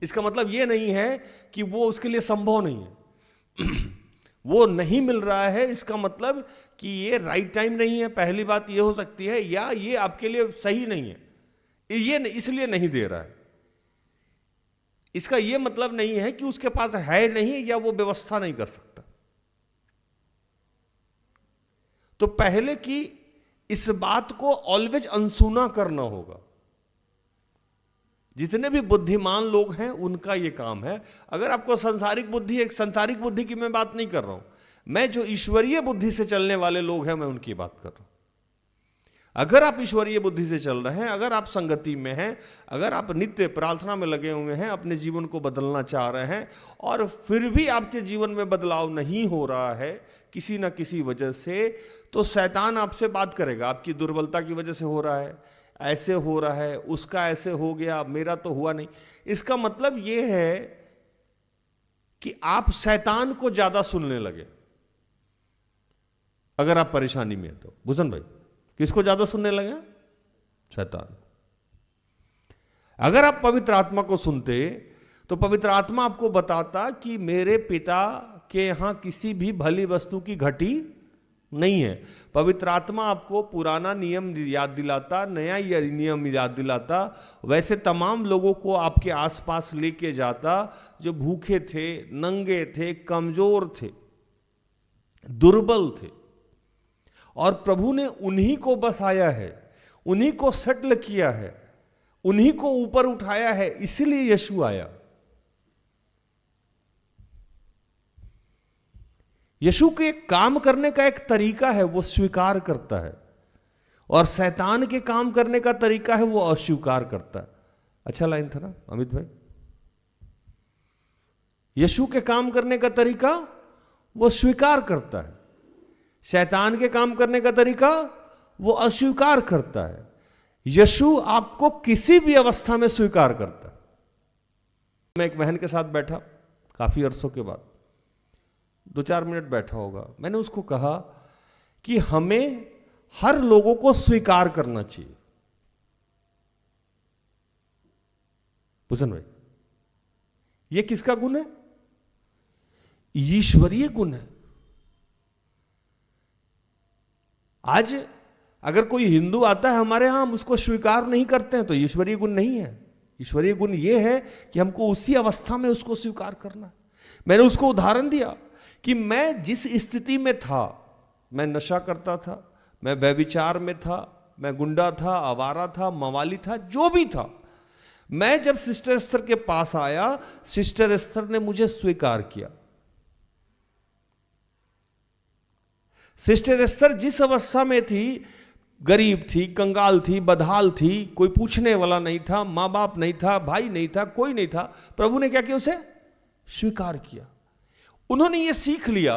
इसका मतलब ये नहीं है कि वो उसके लिए संभव नहीं है। वो नहीं मिल रहा है इसका मतलब कि ये राइट टाइम नहीं है, पहली बात ये हो सकती है, या ये आपके लिए सही नहीं है, ये इसलिए नहीं दे रहा है। इसका ये मतलब नहीं है कि उसके पास है नहीं या वो व्यवस्था नहीं कर सकता। तो पहले कि इस बात को ऑलवेज अनसुना करना होगा। जितने भी बुद्धिमान लोग हैं उनका ये काम है। अगर आपको सांसारिक बुद्धि, एक सांसारिक बुद्धि की मैं बात नहीं कर रहा हूं, मैं जो ईश्वरीय बुद्धि से चलने वाले लोग हैं मैं उनकी बात कर रहा हूं। अगर आप ईश्वरीय बुद्धि से चल रहे हैं, अगर आप संगति में हैं, अगर आप नित्य प्रार्थना में लगे हुए हैं, अपने जीवन को बदलना चाह रहे हैं और फिर भी आपके जीवन में बदलाव नहीं हो रहा है किसी ना किसी वजह से, तो शैतान आपसे बात करेगा। आपकी दुर्बलता की वजह से हो रहा है, ऐसे हो रहा है, उसका ऐसे हो गया, मेरा तो हुआ नहीं। इसका मतलब यह है कि आप शैतान को ज्यादा सुनने लगे। अगर आप परेशानी में हैं तो भूषण भाई, किसको ज्यादा सुनने लगे? शैतान। अगर आप पवित्र आत्मा को सुनते तो पवित्र आत्मा आपको बताता कि मेरे पिता के यहां किसी भी भली वस्तु की घटी नहीं है। पवित्र आत्मा आपको पुराना नियम याद दिलाता, नया नियम याद दिलाता, वैसे तमाम लोगों को आपके आसपास लेके जाता जो भूखे थे, नंगे थे, कमजोर थे, दुर्बल थे, और प्रभु ने उन्हीं को बसाया है, उन्हीं को सेटल किया है, उन्हीं को ऊपर उठाया है। इसीलिए यीशु आया। यीशु के काम करने का एक तरीका है, वो स्वीकार करता है, और शैतान के काम करने का तरीका है, वो अस्वीकार करता है। अच्छा लाइन था ना अमित भाई? यीशु के काम करने का तरीका वो स्वीकार करता है, शैतान के काम करने का तरीका वो अस्वीकार करता है। यीशु आपको किसी भी अवस्था में स्वीकार करता है। मैं एक बहन के साथ बैठा, काफी अरसों के बाद, 2-4 मिनट बैठा होगा। मैंने उसको कहा कि हमें हर लोगों को स्वीकार करना चाहिए। भूषण भाई, ये किसका गुण है? ईश्वरीय गुण है। आज अगर कोई हिंदू आता है हमारे यहां, हम उसको स्वीकार नहीं करते हैं तो ईश्वरीय गुण नहीं है। ईश्वरीय गुण यह है कि हमको उसी अवस्था में उसको स्वीकार करना है। मैंने उसको उदाहरण दिया कि मैं जिस स्थिति में था, मैं नशा करता था, मैं व्यभिचार में था, मैं गुंडा था, आवारा था, मवाली था, जो भी था, मैं जब सिस्टर एस्थर के पास आया, सिस्टर एस्थर ने मुझे स्वीकार किया। सिस्टर एस्थर जिस अवस्था में थी, गरीब थी, कंगाल थी, बदहाल थी, कोई पूछने वाला नहीं था, माँ बाप नहीं था, भाई नहीं था, कोई नहीं था, प्रभु ने क्या किया? उसे स्वीकार किया। उन्होंने ये सीख लिया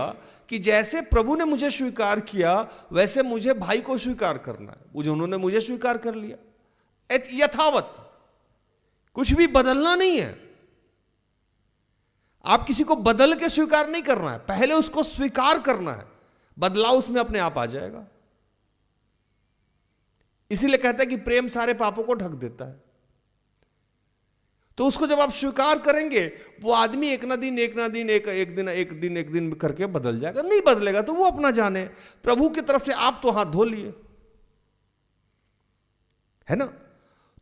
कि जैसे प्रभु ने मुझे स्वीकार किया, वैसे मुझे भाई को स्वीकार करना है। उन्होंने मुझे स्वीकार कर लिया यथावत, कुछ भी बदलना नहीं है। आप किसी को बदल के स्वीकार नहीं करना है, पहले उसको स्वीकार करना है, बदलाव उसमें अपने आप आ जाएगा। इसीलिए कहता है कि प्रेम सारे पापों को ढक देता है। तो उसको जब आप स्वीकार करेंगे, वो आदमी एक दिन करके बदल जाएगा। नहीं बदलेगा तो वो अपना जाने, प्रभु की तरफ से आप तो हाथ धो लिए, है ना?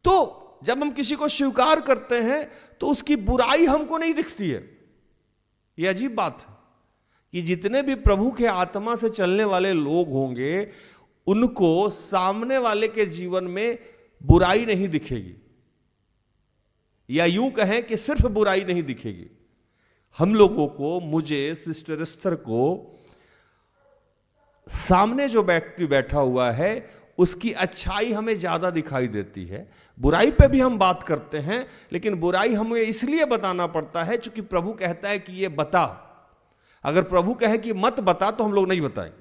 तो जब हम किसी को स्वीकार करते हैं तो उसकी बुराई हमको नहीं दिखती है। ये अजीब बात है कि जितने भी प्रभु के आत्मा से चलने वाले लोग होंगे, उनको सामने वाले के जीवन में बुराई नहीं दिखेगी, या यूं कहें कि सिर्फ बुराई नहीं दिखेगी। हम लोगों को, मुझे, सिस्टर एस्थर को, सामने जो व्यक्ति बैठा हुआ है उसकी अच्छाई हमें ज्यादा दिखाई देती है। बुराई पे भी हम बात करते हैं, लेकिन बुराई हमें इसलिए बताना पड़ता है क्योंकि प्रभु कहता है कि ये बता। अगर प्रभु कहे कि मत बता तो हम लोग नहीं बताएंगे,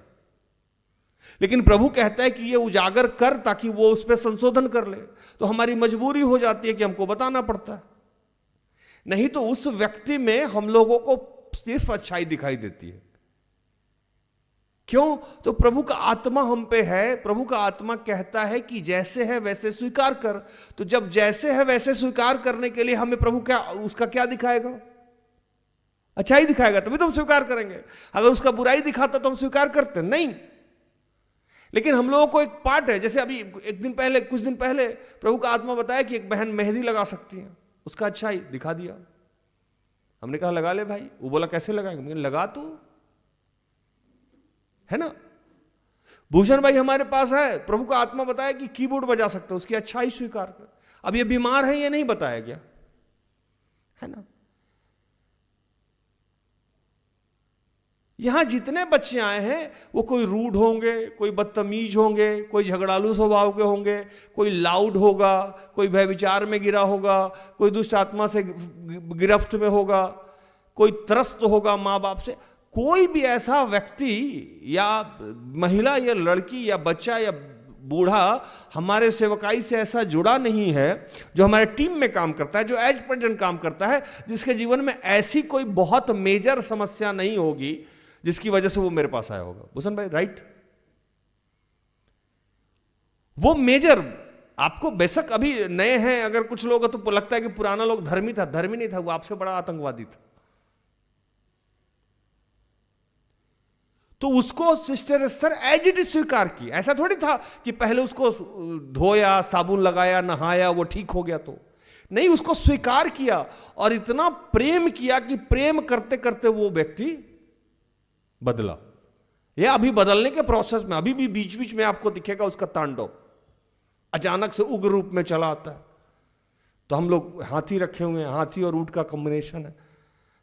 लेकिन प्रभु कहता है कि ये उजागर कर ताकि वो उस पर संशोधन कर ले, तो हमारी मजबूरी हो जाती है कि हमको बताना पड़ता है। नहीं तो उस व्यक्ति में हम लोगों को सिर्फ अच्छाई दिखाई देती है। क्यों? तो प्रभु का आत्मा हम पे है। प्रभु का आत्मा कहता है कि जैसे है वैसे स्वीकार कर। तो जब जैसे है वैसे स्वीकार करने के लिए हमें प्रभु क्या, उसका क्या दिखाएगा? अच्छाई दिखाएगा, तभी तो हम स्वीकार करेंगे। अगर उसका बुराई दिखाता तो हम स्वीकार करते नहीं। लेकिन हम लोगों को एक पार्ट है, जैसे अभी कुछ दिन पहले प्रभु का आत्मा बताया कि एक बहन मेहंदी लगा सकती है, उसका अच्छाई दिखा दिया। हमने कहा लगा ले भाई। वो बोला कैसे लगाएंगे? लगा तू, है ना? भूषण भाई हमारे पास है, प्रभु का आत्मा बताया कि कीबोर्ड बजा सकता है, उसकी अच्छाई स्वीकार कर। अब ये बीमार है ये नहीं बताया गया, है ना? यहां जितने बच्चे आए हैं वो कोई रूड होंगे, कोई बदतमीज होंगे, कोई झगड़ालू स्वभाव के होंगे, कोई लाउड होगा, कोई व्यभिचार में गिरा होगा, कोई दुष्ट आत्मा से गिरफ्त में होगा, कोई त्रस्त होगा माँ बाप से। कोई भी ऐसा व्यक्ति या महिला या लड़की या बच्चा या बूढ़ा हमारे सेवकाई से ऐसा जुड़ा नहीं है जो हमारे टीम में काम करता है, जो एज प्रेजेंट काम करता है, जिसके जीवन में ऐसी कोई बहुत मेजर समस्या नहीं होगी जिसकी वजह से वो मेरे पास आया होगा। भूषण भाई राइट? वो मेजर आपको बेशक अभी नए हैं, अगर कुछ लोग तो लगता है कि पुराना लोग धर्मी था, धर्मी नहीं था, वो आपसे बड़ा आतंकवादी था। तो उसको sister Esther as it is स्वीकार की। ऐसा थोड़ी था कि पहले उसको धोया, साबुन लगाया, नहाया, वो ठीक हो गया। तो नहीं, उसको स्वीकार किया और इतना प्रेम किया कि प्रेम करते करते वो व्यक्ति बदला। ये अभी बदलने के प्रोसेस में, अभी भी बीच बीच में आपको दिखेगा उसका तांडव, अचानक से उग्र रूप में चला आता है। तो हम लोग हाथी रखे हुए हैं, हाथी और ऊंट का कॉम्बिनेशन है।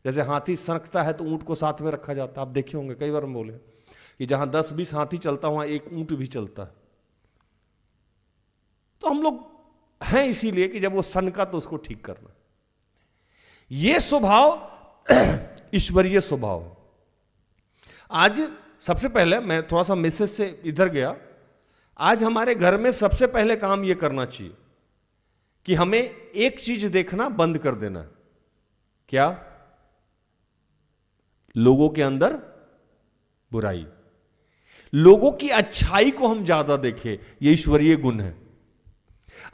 जैसे हाथी सनकता है तो ऊंट को साथ में रखा जाता है। आप देखे होंगे, कई बार हम बोले कि जहां 10-20 हाथी चलता वहां एक ऊंट भी चलता है। तो हम लोग हैं इसीलिए कि जब वो सनका तो उसको ठीक करना। ये स्वभाव ईश्वरीय स्वभाव है। आज सबसे पहले मैं थोड़ा सा मैसेज से इधर गया। आज हमारे घर में सबसे पहले काम यह करना चाहिए कि हमें एक चीज देखना बंद कर देना है। क्या? लोगों के अंदर बुराई, लोगों की अच्छाई को हम ज्यादा देखें। यह ईश्वरीय गुण है।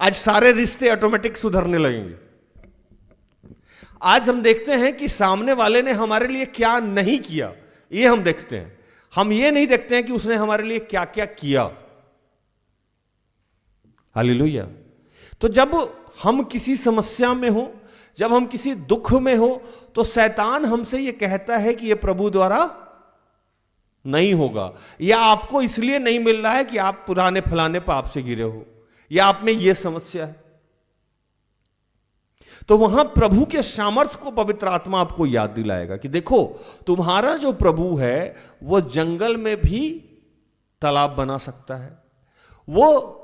आज सारे रिश्ते ऑटोमेटिक सुधरने लगेंगे। आज हम देखते हैं कि सामने वाले ने हमारे लिए क्या नहीं किया, यह हम देखते हैं। हम यह नहीं देखते हैं कि उसने हमारे लिए क्या क्या किया। हालेलुया। तो जब हम किसी समस्या में हो, जब हम किसी दुख में हो, तो शैतान हमसे यह कहता है कि यह प्रभु द्वारा नहीं होगा, या आपको इसलिए नहीं मिल रहा है कि आप पुराने फलाने पाप से गिरे हो, या आप में यह समस्या है। तो वहां प्रभु के सामर्थ्य को पवित्र आत्मा आपको याद दिलाएगा कि देखो, तुम्हारा जो प्रभु है वो जंगल में भी तालाब बना सकता है, वो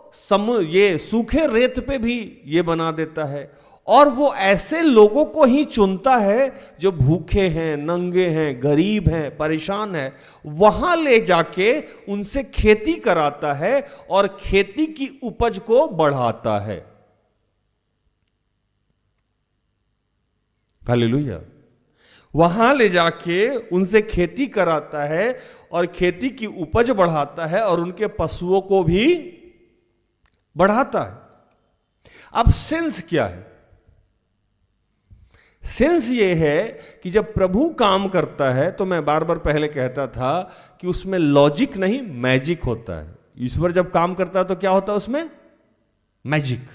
ये सूखे रेत पे भी ये बना देता है, और वो ऐसे लोगों को ही चुनता है जो भूखे हैं, नंगे हैं, गरीब हैं, परेशान हैं, वहां ले जाके उनसे खेती कराता है और खेती की उपज को बढ़ाता है। हालेलुया। वहां ले जाके उनसे खेती कराता है और खेती की उपज बढ़ाता है और उनके पशुओं को भी बढ़ाता है। अब सेंस क्या है? सेंस ये है कि जब प्रभु काम करता है, तो मैं बार बार पहले कहता था कि उसमें लॉजिक नहीं मैजिक होता है। ईश्वर जब काम करता है तो क्या होता है उसमें? मैजिक।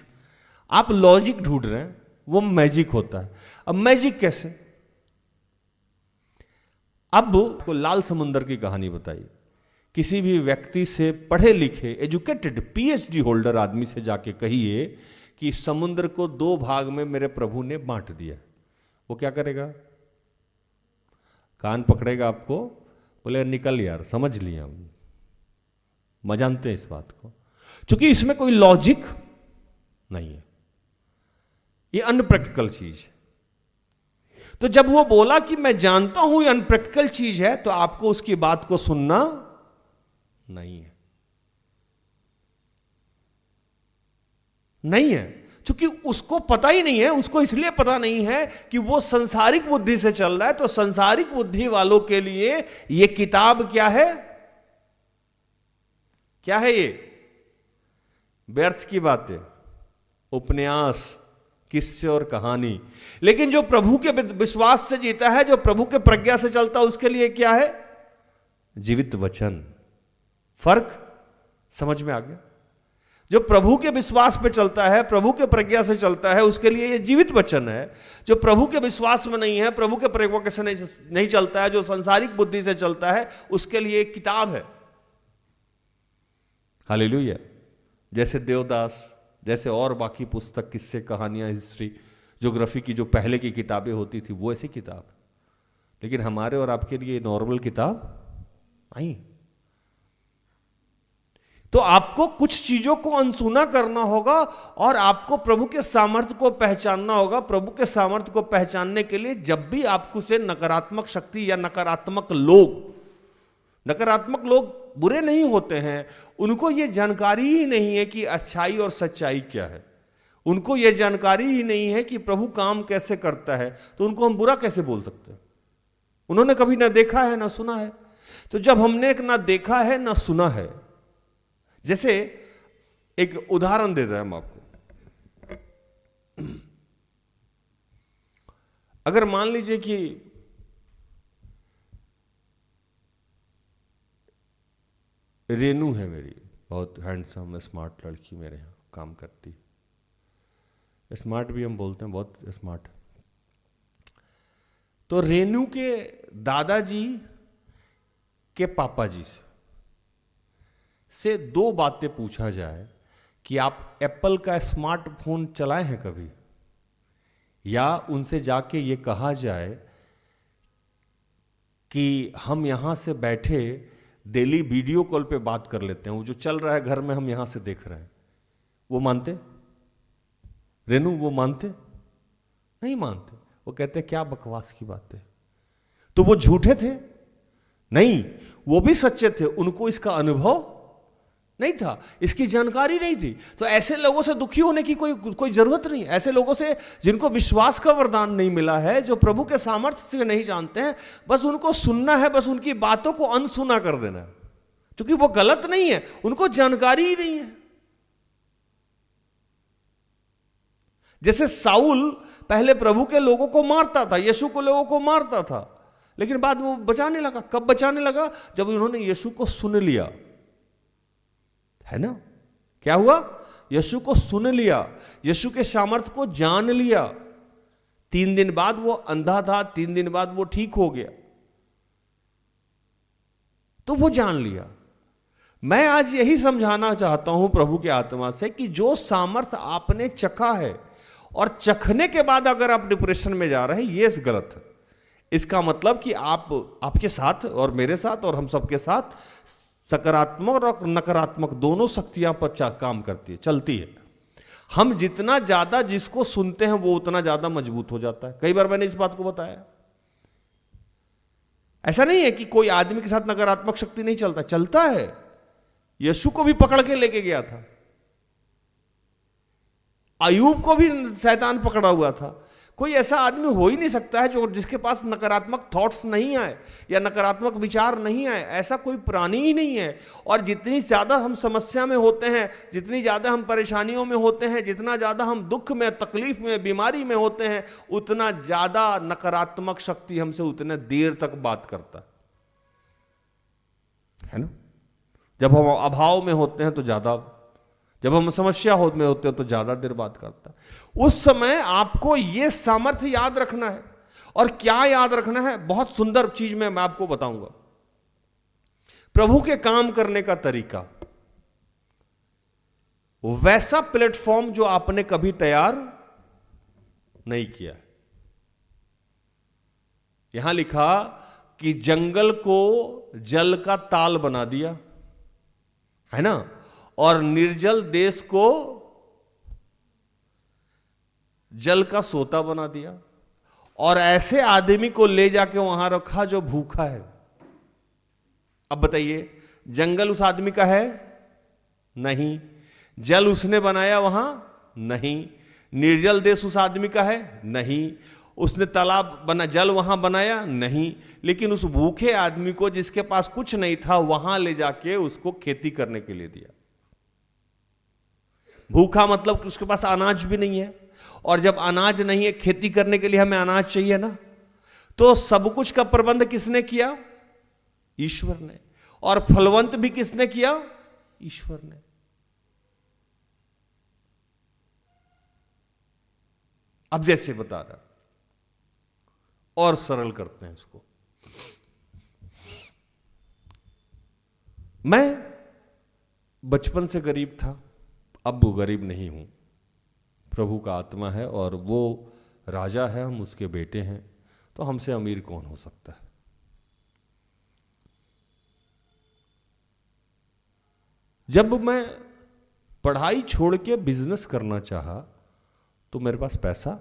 आप लॉजिक ढूंढ रहे हैं, वो मैजिक होता है। अब मैजिक कैसे? अब को लाल समुंदर की कहानी बताई। किसी भी व्यक्ति से, पढ़े लिखे एजुकेटेड पीएचडी होल्डर आदमी से जाके कहिए कि समुद्र को 2 भाग में मेरे प्रभु ने बांट दिया, वो क्या करेगा? कान पकड़ेगा आपको, बोले निकल यार, समझ लिया हम, जानते हैं इस बात को, क्योंकि इसमें कोई लॉजिक नहीं है, ये अनप्रैक्टिकल चीज है। तो जब वो बोला कि मैं जानता हूं ये अनप्रैक्टिकल चीज है, तो आपको उसकी बात को सुनना नहीं है, नहीं है, क्योंकि उसको पता ही नहीं है। उसको इसलिए पता नहीं है कि वो संसारिक बुद्धि से चल रहा है। तो संसारिक बुद्धि वालों के लिए ये किताब क्या है? क्या है ये? व्यर्थ की बातें, उपन्यास, किस्से और कहानी। लेकिन जो प्रभु के विश्वास से जीता है, जो प्रभु के प्रज्ञा से चलता है, उसके लिए क्या है? जीवित वचन। फर्क समझ में आ गया? जो प्रभु के विश्वास पे चलता है, प्रभु के प्रज्ञा से चलता है, उसके लिए ये जीवित वचन है। जो प्रभु के विश्वास में नहीं है, प्रभु के प्रज्ञा से नहीं चलता है, जो संसारिक बुद्धि से चलता है, उसके लिए एक किताब है। हालेलुया। जैसे देवदास, जैसे और बाकी पुस्तक, किस्से, कहानियां, हिस्ट्री, ज्योग्राफी की जो पहले की किताबें होती थी, वो ऐसी किताब। लेकिन हमारे और आपके लिए नॉर्मल किताब नहीं। तो आपको कुछ चीजों को अनसुना करना होगा और आपको प्रभु के सामर्थ्य को पहचानना होगा। प्रभु के सामर्थ्य को पहचानने के लिए जब भी आपको से नकारात्मक शक्ति या नकारात्मक लोग बुरे नहीं होते हैं, उनको यह जानकारी ही नहीं है कि अच्छाई और सच्चाई क्या है, उनको यह जानकारी ही नहीं है कि प्रभु काम कैसे करता है, तो उनको हम बुरा कैसे बोल सकते हैं? उन्होंने कभी ना देखा है ना सुना है। तो जब हमने ना देखा है ना सुना है, जैसे एक उदाहरण दे रहे हैं हम आपको। अगर मान लीजिए कि रेनू है मेरी, बहुत हैंडसम स्मार्ट लड़की, मेरे यहाँ काम करती। स्मार्ट भी हम बोलते हैं, बहुत स्मार्ट। तो रेनू के दादाजी के पापा जी से दो बातें पूछा जाए कि आप एप्पल का स्मार्टफोन चलाए हैं कभी, या उनसे जाके ये कहा जाए कि हम यहां से बैठे डेली वीडियो कॉल पे बात कर लेते हैं, वो जो चल रहा है घर में हम यहां से देख रहे हैं, वो मानते? रेनू वो मानते? नहीं मानते। वो कहते क्या बकवास की बात है। तो वो झूठे थे? नहीं, वो भी सच्चे थे। उनको इसका अनुभव नहीं था, इसकी जानकारी नहीं थी। तो ऐसे लोगों से दुखी होने की कोई जरूरत नहीं। ऐसे लोगों से जिनको विश्वास का वरदान नहीं मिला है, जो प्रभु के सामर्थ्य से नहीं जानते हैं, बस उनको सुनना है, बस उनकी बातों को अनसुना कर देना है, क्योंकि वो गलत नहीं है, उनको जानकारी ही नहीं है। जैसे साउल पहले प्रभु के लोगों को मारता था, यीशु को लोगों को मारता था, लेकिन बाद में वो बचाने लगा। कब बचाने लगा? जब उन्होंने यीशु को सुन लिया, है ना? क्या हुआ? यीशु को सुन लिया, यीशु के सामर्थ्य को जान लिया। 3 दिन बाद वो अंधा था, 3 दिन बाद वो ठीक हो गया, तो वो जान लिया। मैं आज यही समझाना चाहता हूं प्रभु के आत्मा से कि जो सामर्थ्य आपने चखा है और चखने के बाद अगर आप डिप्रेशन में जा रहे हैं, ये गलत है। इसका मतलब कि आपके साथ और मेरे साथ और हम सबके साथ सकारात्मक और नकारात्मक दोनों शक्तियां पर काम करती है, चलती है। हम जितना ज्यादा जिसको सुनते हैं वो उतना ज्यादा मजबूत हो जाता है। कई बार मैंने इस बात को बताया। ऐसा नहीं है कि कोई आदमी के साथ नकारात्मक शक्ति नहीं चलता, चलता है। यीशु को भी पकड़ के लेके गया था, अयूब को भी शैतान पकड़ा हुआ था। कोई ऐसा आदमी हो ही नहीं सकता है जो जिसके पास नकारात्मक थॉट्स नहीं आए या नकारात्मक विचार नहीं आए। ऐसा कोई प्राणी ही नहीं है। और जितनी ज्यादा हम समस्या में होते हैं, जितनी ज्यादा हम परेशानियों में होते हैं, जितना ज्यादा हम दुख में, तकलीफ में, बीमारी में होते हैं, उतना ज्यादा नकारात्मक शक्ति हमसे उतने देर तक बात करता है ना? जब हम अभाव में होते हैं तो ज्यादा, जब हम समस्या में होते हैं तो ज्यादा देर बात करता है। उस समय आपको यह सामर्थ्य याद रखना है। और क्या याद रखना है? बहुत सुंदर चीज मैं आपको बताऊंगा। प्रभु के काम करने का तरीका, वैसा प्लेटफॉर्म जो आपने कभी तैयार नहीं किया। यहां लिखा कि जंगल को जल का ताल बना दिया, है ना? और निर्जल देश को जल का सोता बना दिया। और ऐसे आदमी को ले जाके वहां रखा जो भूखा है। अब बताइए, जंगल उस आदमी का है? नहीं। जल उसने बनाया वहां? नहीं। निर्जल देश उस आदमी का है? नहीं। उसने तालाब बना, जल वहां बनाया? नहीं। लेकिन उस भूखे आदमी को, जिसके पास कुछ नहीं था, वहां ले जाके उसको खेती करने के लिए दिया। भूखा मतलब कि उसके पास अनाज भी नहीं है। और जब अनाज नहीं है, खेती करने के लिए हमें अनाज चाहिए ना, तो सब कुछ का प्रबंध किसने किया? ईश्वर ने। और फलवंत भी किसने किया? ईश्वर ने। अब जैसे बता रहा, और सरल करते हैं इसको। मैं बचपन से गरीब था, अब गरीब नहीं हूं। प्रभु का आत्मा है और वो राजा है, हम उसके बेटे हैं। तो हमसे अमीर कौन हो सकता है? जब मैं पढ़ाई छोड़ के बिजनेस करना चाहा तो मेरे पास पैसा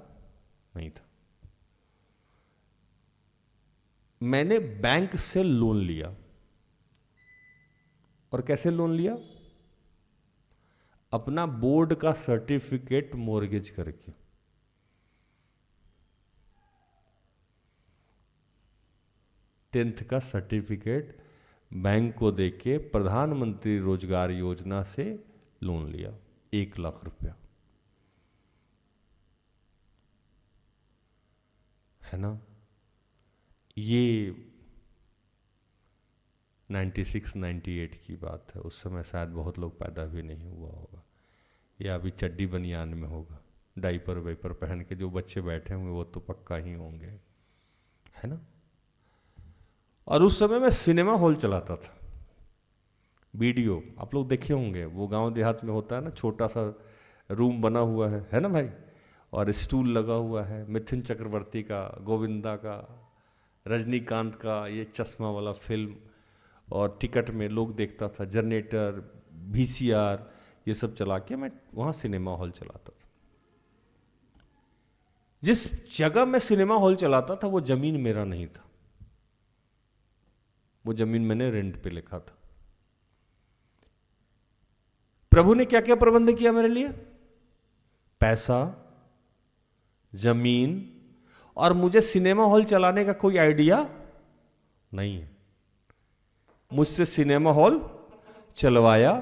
नहीं था। मैंने बैंक से लोन लिया। और कैसे लोन लिया? अपना बोर्ड का सर्टिफिकेट मॉर्गेज करके। टेंथ का सर्टिफिकेट बैंक को देके प्रधानमंत्री रोजगार योजना से लोन लिया, 1 लाख रुपया, है ना। ये 96-98 की बात है। उस समय शायद बहुत लोग पैदा भी नहीं हुआ होगा, या अभी चड्डी बनियान में होगा, डाइपर वाइपर पहन के जो बच्चे बैठे होंगे वो तो पक्का ही होंगे, है ना। और उस समय मैं सिनेमा हॉल चलाता था। वीडियो आप लोग देखे होंगे, वो गांव देहात में होता है ना, छोटा सा रूम बना हुआ है ना भाई, और स्टूल लगा हुआ है, मिथुन चक्रवर्ती का, गोविंदा का, रजनीकांत का ये चश्मा वाला फिल्म, और टिकट में लोग देखता था, जनरेटर, VCR ये सब चला के मैं वहाँ सिनेमा हॉल चलाता था। जिस जगह मैं सिनेमा हॉल चलाता था वो जमीन मेरा नहीं था, वो जमीन मैंने रेंट पे लिखा था। प्रभु ने क्या क्या प्रबंध किया मेरे लिए? पैसा, जमीन, और मुझे सिनेमा हॉल चलाने का कोई आइडिया नहीं है। मुझसे सिनेमा हॉल चलवाया,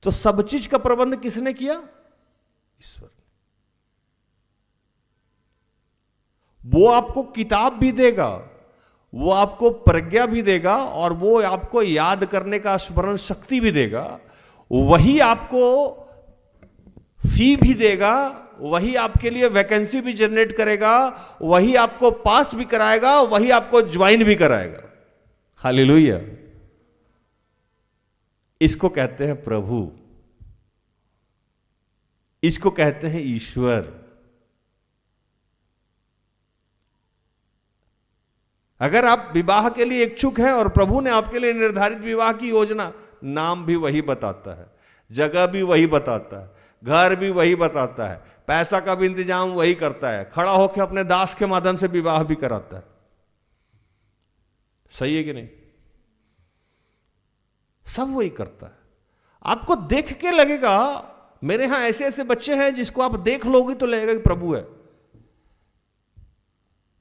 तो सब चीज का प्रबंध किसने किया? ईश्वर। वो आपको किताब भी देगा, वो आपको प्रज्ञा भी देगा, और वो आपको याद करने का स्मरण शक्ति भी देगा, वही आपको फी भी देगा, वही आपके लिए वैकेंसी भी जनरेट करेगा, वही आपको पास भी कराएगा, वही आपको ज्वाइन भी कराएगा। हालेलुया। इसको कहते हैं प्रभु, इसको कहते हैं ईश्वर। अगर आप विवाह के लिए इच्छुक हैं और प्रभु ने आपके लिए निर्धारित विवाह की योजना, नाम भी वही बताता है, जगह भी वही बताता है, घर भी वही बताता है, पैसा का भी इंतजाम वही करता है, खड़ा होकर अपने दास के माध्यम से विवाह भी कराता है। सही है कि नहीं? सब वही करता है। आपको देख के लगेगा, मेरे यहां ऐसे ऐसे बच्चे हैं जिसको आप देख लोगे तो लगेगा कि प्रभु है।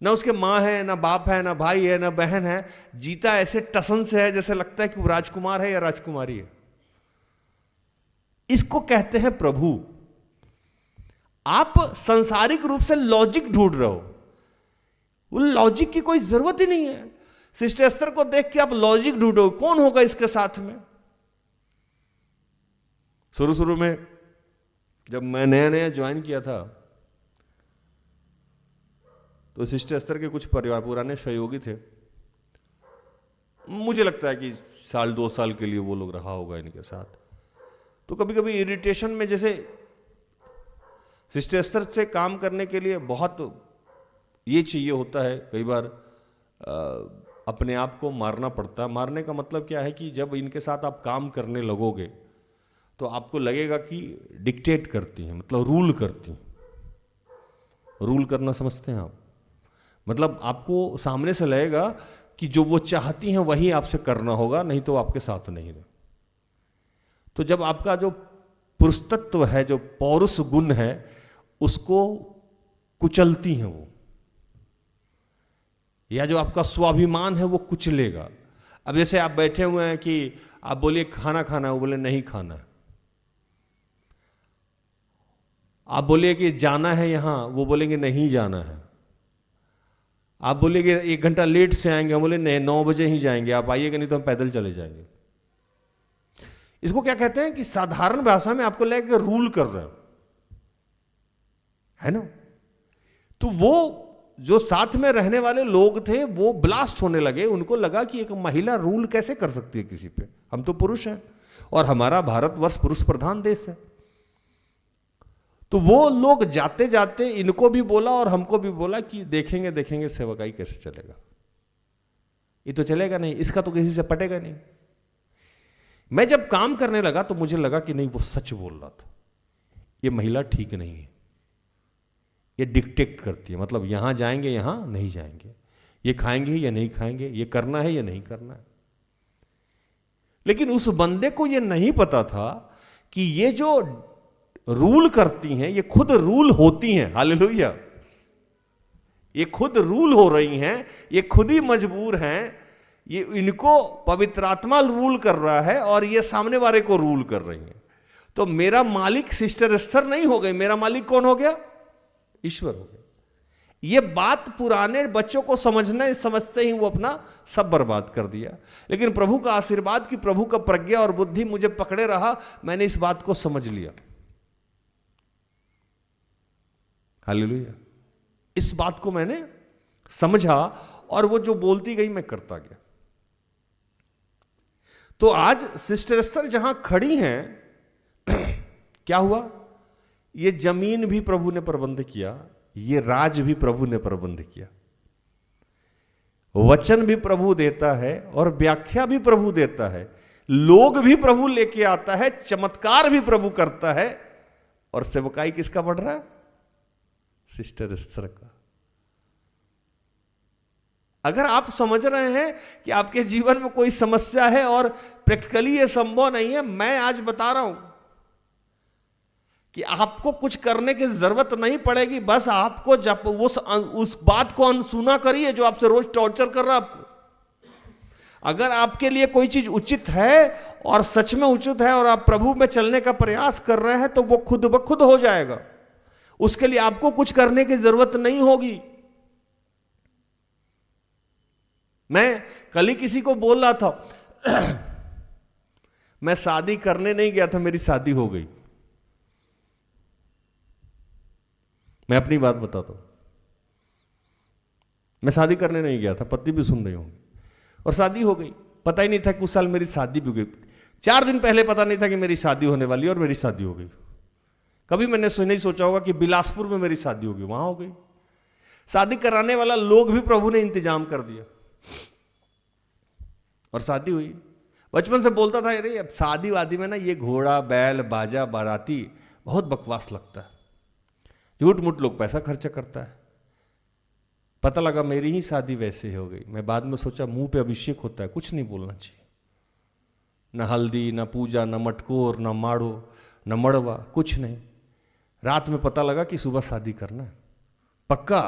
ना उसके माँ है, ना बाप है, ना भाई है, ना बहन है, जीता ऐसे टसन से है जैसे लगता है कि वो राजकुमार है या राजकुमारी है। इसको कहते हैं प्रभु। आप सांसारिक रूप से लॉजिक ढूंढ रहे हो, वो लॉजिक की कोई जरूरत ही नहीं है। सिस्टर एस्तर को देख के आप लॉजिक ढूंढो, कौन होगा इसके साथ में। शुरू में जब मैं नया नया ज्वाइन किया था तो सिस्टर एस्तर के कुछ परिवार पुराने सहयोगी थे, मुझे लगता है कि 1-2 साल के लिए वो लोग रहा होगा इनके साथ। तो कभी कभी इरिटेशन में, जैसे सिस्टर एस्तर से काम करने के लिए बहुत ये चाहिए होता है, कई बार अपने आप को मारना पड़ता है। मारने का मतलब क्या है कि जब इनके साथ आप काम करने लगोगे तो आपको लगेगा कि डिक्टेट करती हैं, मतलब रूल करती हैं। रूल करना समझते हैं आप? मतलब आपको सामने से लगेगा कि जो वो चाहती हैं वही आपसे करना होगा, नहीं तो आपके साथ नहीं रहे। तो जब आपका जो पुरुषत्व है, जो पौरुष गुण है, उसको कुचलती हैं वो, या जो आपका स्वाभिमान है वो कुचलेगा। अब जैसे आप बैठे हुए हैं कि आप बोलिए खाना खाना है, वो बोले नहीं खाना है। आप बोलिए कि जाना है यहां, वो बोलेंगे नहीं जाना है। आप बोलिए 1 घंटा लेट से आएंगे, हम बोले नहीं 9 बजे ही जाएंगे, आप आइएगा नहीं तो हम पैदल चले जाएंगे। इसको क्या कहते हैं कि साधारण भाषा में आपको लगेगा रूल कर रहे हो, है ना। तो वो जो साथ में रहने वाले लोग थे वो ब्लास्ट होने लगे। उनको लगा कि एक महिला रूल कैसे कर सकती है किसी पे, हम तो पुरुष हैं और हमारा भारतवर्ष पुरुष प्रधान देश है। तो वो लोग जाते जाते इनको भी बोला और हमको भी बोला कि देखेंगे देखेंगे सेवकाई कैसे चलेगा, ये तो चलेगा नहीं, इसका तो किसी से पटेगा नहीं। मैं जब काम करने लगा तो मुझे लगा कि नहीं, वो सच बोल रहा था, ये महिला ठीक नहीं है, ये डिक्टेट करती है, मतलब यहां जाएंगे यहां नहीं जाएंगे, ये खाएंगे या नहीं खाएंगे, ये करना है या नहीं करना है। लेकिन उस बंदे को ये नहीं पता था कि ये जो रूल करती हैं ये खुद रूल होती हैं। हालेलुया, ये खुद रूल हो रही हैं, ये खुद ही मजबूर हैं, ये इनको पवित्र आत्मा रूल कर रहा है और ये सामने वाले को रूल कर रही हैं। तो मेरा मालिक सिस्टर एस्थर नहीं हो गई, मेरा मालिक कौन हो गया? ईश्वर हो गया। ये बात पुराने बच्चों को समझते ही वो अपना सब बर्बाद कर दिया। लेकिन प्रभु का आशीर्वाद कि प्रभु का प्रज्ञा और बुद्धि मुझे पकड़े रहा, मैंने इस बात को समझ लिया। हालेलुया, इस बात को मैंने समझा और वो जो बोलती गई मैं करता गया। तो आज सिस्टर एस्थर जहां खड़ी हैं, क्या हुआ? ये जमीन भी प्रभु ने प्रबंध किया, ये राज भी प्रभु ने प्रबंध किया, वचन भी प्रभु देता है और व्याख्या भी प्रभु देता है, लोग भी प्रभु लेके आता है, चमत्कार भी प्रभु करता है। और सेवकाई किसका बढ़ रहा है? सिस्टर एस्थर का। अगर आप समझ रहे हैं कि आपके जीवन में कोई समस्या है और प्रैक्टिकली ये संभव नहीं है, मैं आज बता रहा हूं कि आपको कुछ करने की जरूरत नहीं पड़ेगी, बस आपको जब उस बात को अनसुना करिए जो आपसे रोज टॉर्चर कर रहा है आपको। अगर आपके लिए कोई चीज उचित है और सच में उचित है और आप प्रभु में चलने का प्रयास कर रहे हैं तो वो खुद ब खुद हो जाएगा। उसके लिए आपको कुछ करने की जरूरत नहीं होगी। मैं कल ही किसी को बोल रहा था मैं शादी करने नहीं गया था, मेरी शादी हो गई। मैं अपनी बात बताता हूं, मैं शादी करने नहीं गया था, पति भी सुन रही होंगी, और शादी हो गई। पता ही नहीं था कि उस साल मेरी शादी भी हो गई। 4 दिन पहले पता नहीं था कि मेरी शादी होने वाली है और मेरी शादी हो गई। कभी मैंने नहीं सोचा होगा कि बिलासपुर में मेरी शादी होगी, वहां हो गई। शादी कराने वाला लोग भी प्रभु ने इंतजाम कर दिया और शादी हुई। बचपन से बोलता था, अरे अब शादी वादी में ना ये घोड़ा बैल बाजा बाराती बहुत बकवास लगता है, झूठ मूठ लोग पैसा खर्चा करता है। पता लगा मेरी ही शादी वैसे हो गई। मैं बाद में सोचा मुंह पे अभिषेक होता है, कुछ नहीं बोलना चाहिए, न हल्दी न पूजा न मटकोर न माड़ो न मड़वा, कुछ नहीं। रात में पता लगा कि सुबह शादी करना है, पक्का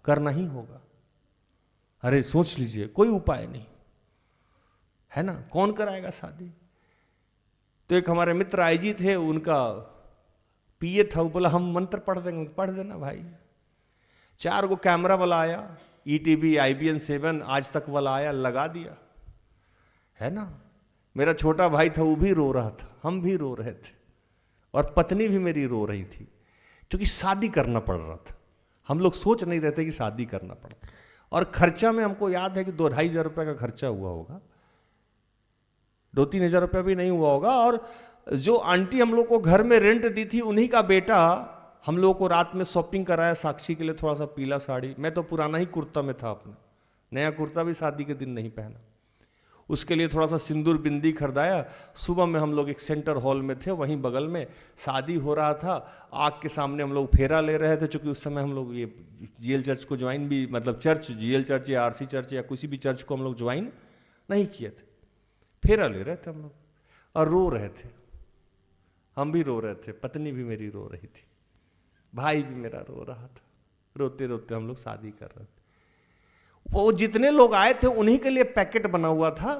करना ही होगा। अरे सोच लीजिए, कोई उपाय नहीं है ना, कौन कराएगा शादी? तो एक हमारे मित्र आईजी थे, उनका पीए था, वो बोला हम मंत्र पढ़ देंगे। पढ़ देना भाई। 4 गो कैमरा वाला आया, ETV IBN 7 आज तक वाला आया, लगा दिया, है ना। मेरा छोटा भाई था, वो भी रो रहा था, हम भी रो रहे थे, और पत्नी भी मेरी रो रही थी, क्योंकि शादी करना पड़ रहा था। हम लोग सोच नहीं रहे थे कि शादी करना पड़ा। और खर्चा में हमको याद है कि 2-2.5 हज़ार रुपये का खर्चा हुआ होगा, 2-3 हज़ार रुपया भी नहीं हुआ होगा। और जो आंटी हम लोग को घर में रेंट दी थी, उन्हीं का बेटा हम लोगों को रात में शॉपिंग कराया साक्षी के लिए, थोड़ा सा पीला साड़ी। मैं तो पुराना ही कुर्ता में था अपना, नया कुर्ता भी शादी के दिन नहीं पहना। उसके लिए थोड़ा सा सिंदूर बिंदी खरीदाया। सुबह में हम लोग एक सेंटर हॉल में थे, वहीं बगल में शादी हो रहा था। आग के सामने हम लोग फेरा ले रहे थे, क्योंकि उस समय हम लोग ये GL चर्च को ज्वाइन भी, मतलब चर्च GL चर्च या RC चर्च या किसी भी चर्च को हम लोग ज्वाइन नहीं किए थे। फेरा ले रहे थे हम लोग और रो रहे थे, हम भी रो रहे थे, पत्नी भी मेरी रो रही थी, भाई भी मेरा रो रहा था। रोते रोते हम लोग शादी कर रहे थे। वो जितने लोग आए थे उन्हीं के लिए पैकेट बना हुआ था,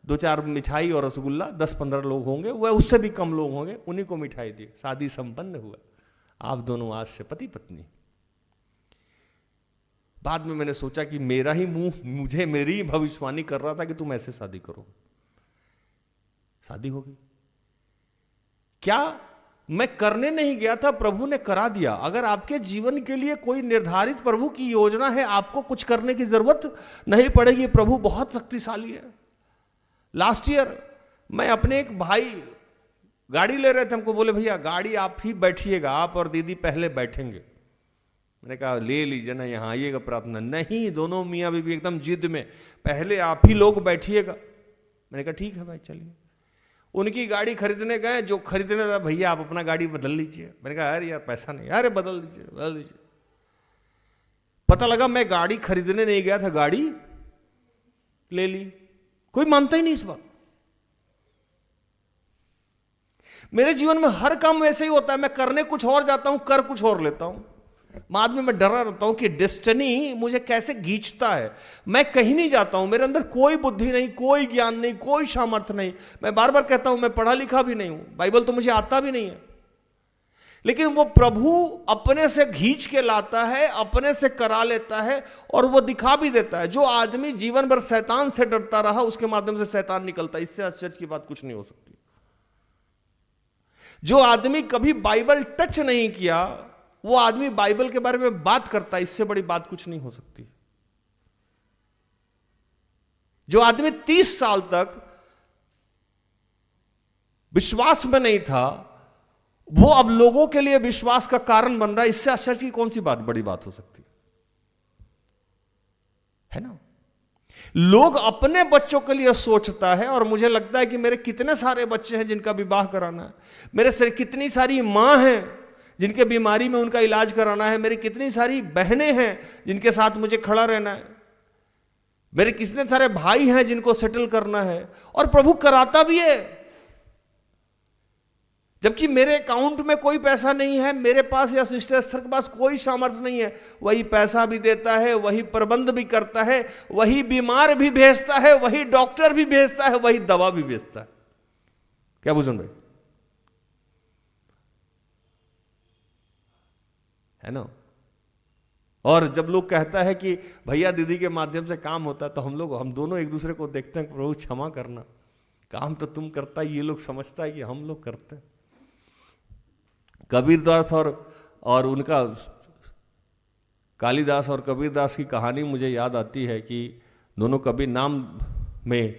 2-4 मिठाई और रसगुल्ला। 10-15 लोग होंगे, वह उससे भी कम लोग होंगे, उन्हीं को मिठाई दी। शादी संपन्न हुआ। आप दोनों आज से पति पत्नी। बाद में मैंने सोचा कि मेरा ही मुझे मेरी ही भविष्यवाणी कर रहा था कि तुम ऐसे शादी करो। शादी हो गई। क्या मैं करने नहीं गया था, प्रभु ने करा दिया। अगर आपके जीवन के लिए कोई निर्धारित प्रभु की योजना है, आपको कुछ करने की जरूरत नहीं पड़ेगी। प्रभु बहुत शक्तिशाली है। लास्ट ईयर मैं अपने एक भाई गाड़ी ले रहे थे, हमको बोले भैया गाड़ी आप ही बैठिएगा, आप और दीदी पहले बैठेंगे। मैंने कहा ले लीजिए ना, यहाँ आइएगा प्रार्थना। नहीं, दोनों मियाँ बीवी एकदम जिद में, पहले आप ही लोग बैठिएगा। मैंने कहा ठीक है भाई चलिए। उनकी गाड़ी खरीदने गए, जो खरीदने रहा, भैया आप अपना गाड़ी बदल लीजिए। मैंने कहा अरे यार पैसा नहीं। अरे बदल दीजिए बदल दीजिए। पता लगा मैं गाड़ी खरीदने नहीं गया था, गाड़ी ले ली। कोई मानता ही नहीं इस बात। मेरे जीवन में हर काम वैसे ही होता है, मैं करने कुछ और जाता हूं, कर कुछ और लेता हूं। बाद में मैं डरा रहता हूं कि डेस्टिनी मुझे कैसे खींचता है। मैं कहीं नहीं जाता हूं, मेरे अंदर कोई बुद्धि नहीं, कोई ज्ञान नहीं, कोई सामर्थ्य नहीं। मैं बार बार कहता हूं मैं पढ़ा लिखा भी नहीं हूं, बाइबल तो मुझे आता भी नहीं है, लेकिन वो प्रभु अपने से खींच के लाता है, अपने से करा लेता है और वो दिखा भी देता है। जो आदमी जीवन भर शैतान से डरता रहा, उसके माध्यम से शैतान निकलता है। इससे आश्चर्य की बात कुछ नहीं हो सकती। जो आदमी कभी बाइबल टच नहीं किया, वो आदमी बाइबल के बारे में बात करता है, इससे बड़ी बात कुछ नहीं हो सकती। जो आदमी 30 साल तक विश्वास में नहीं था, वो अब लोगों के लिए विश्वास का कारण बन रहा है। इससे आश्चर्य की कौन सी बात, बड़ी बात हो सकती है ना। लोग अपने बच्चों के लिए सोचता है, और मुझे लगता है कि मेरे कितने सारे बच्चे हैं जिनका विवाह कराना है, मेरे से कितनी सारी मां हैं जिनके बीमारी में उनका इलाज कराना है, मेरी कितनी सारी बहनें हैं जिनके साथ मुझे खड़ा रहना है, मेरे कितने सारे भाई हैं जिनको सेटल करना है, और प्रभु कराता भी है। जबकि मेरे अकाउंट में कोई पैसा नहीं है, मेरे पास या सिस्टर एस्थर के पास कोई सामर्थ्य नहीं है, वही पैसा भी देता है, वही प्रबंध भी करता है, वही बीमार भी भेजता है, वही डॉक्टर भी भेजता है, वही दवा भी भेजता है। क्या भूषण भाई, है ना। और जब लोग कहता है कि भैया दीदी के माध्यम से काम होता है, तो हम दोनों एक दूसरे को देखते हैं, प्रभु क्षमा करना, काम तो तुम करता है, ये लोग समझता है कि हम लोग करते हैं। कबीरदास और उनका कालिदास और कबीरदास की कहानी मुझे याद आती है कि दोनों कभी नाम में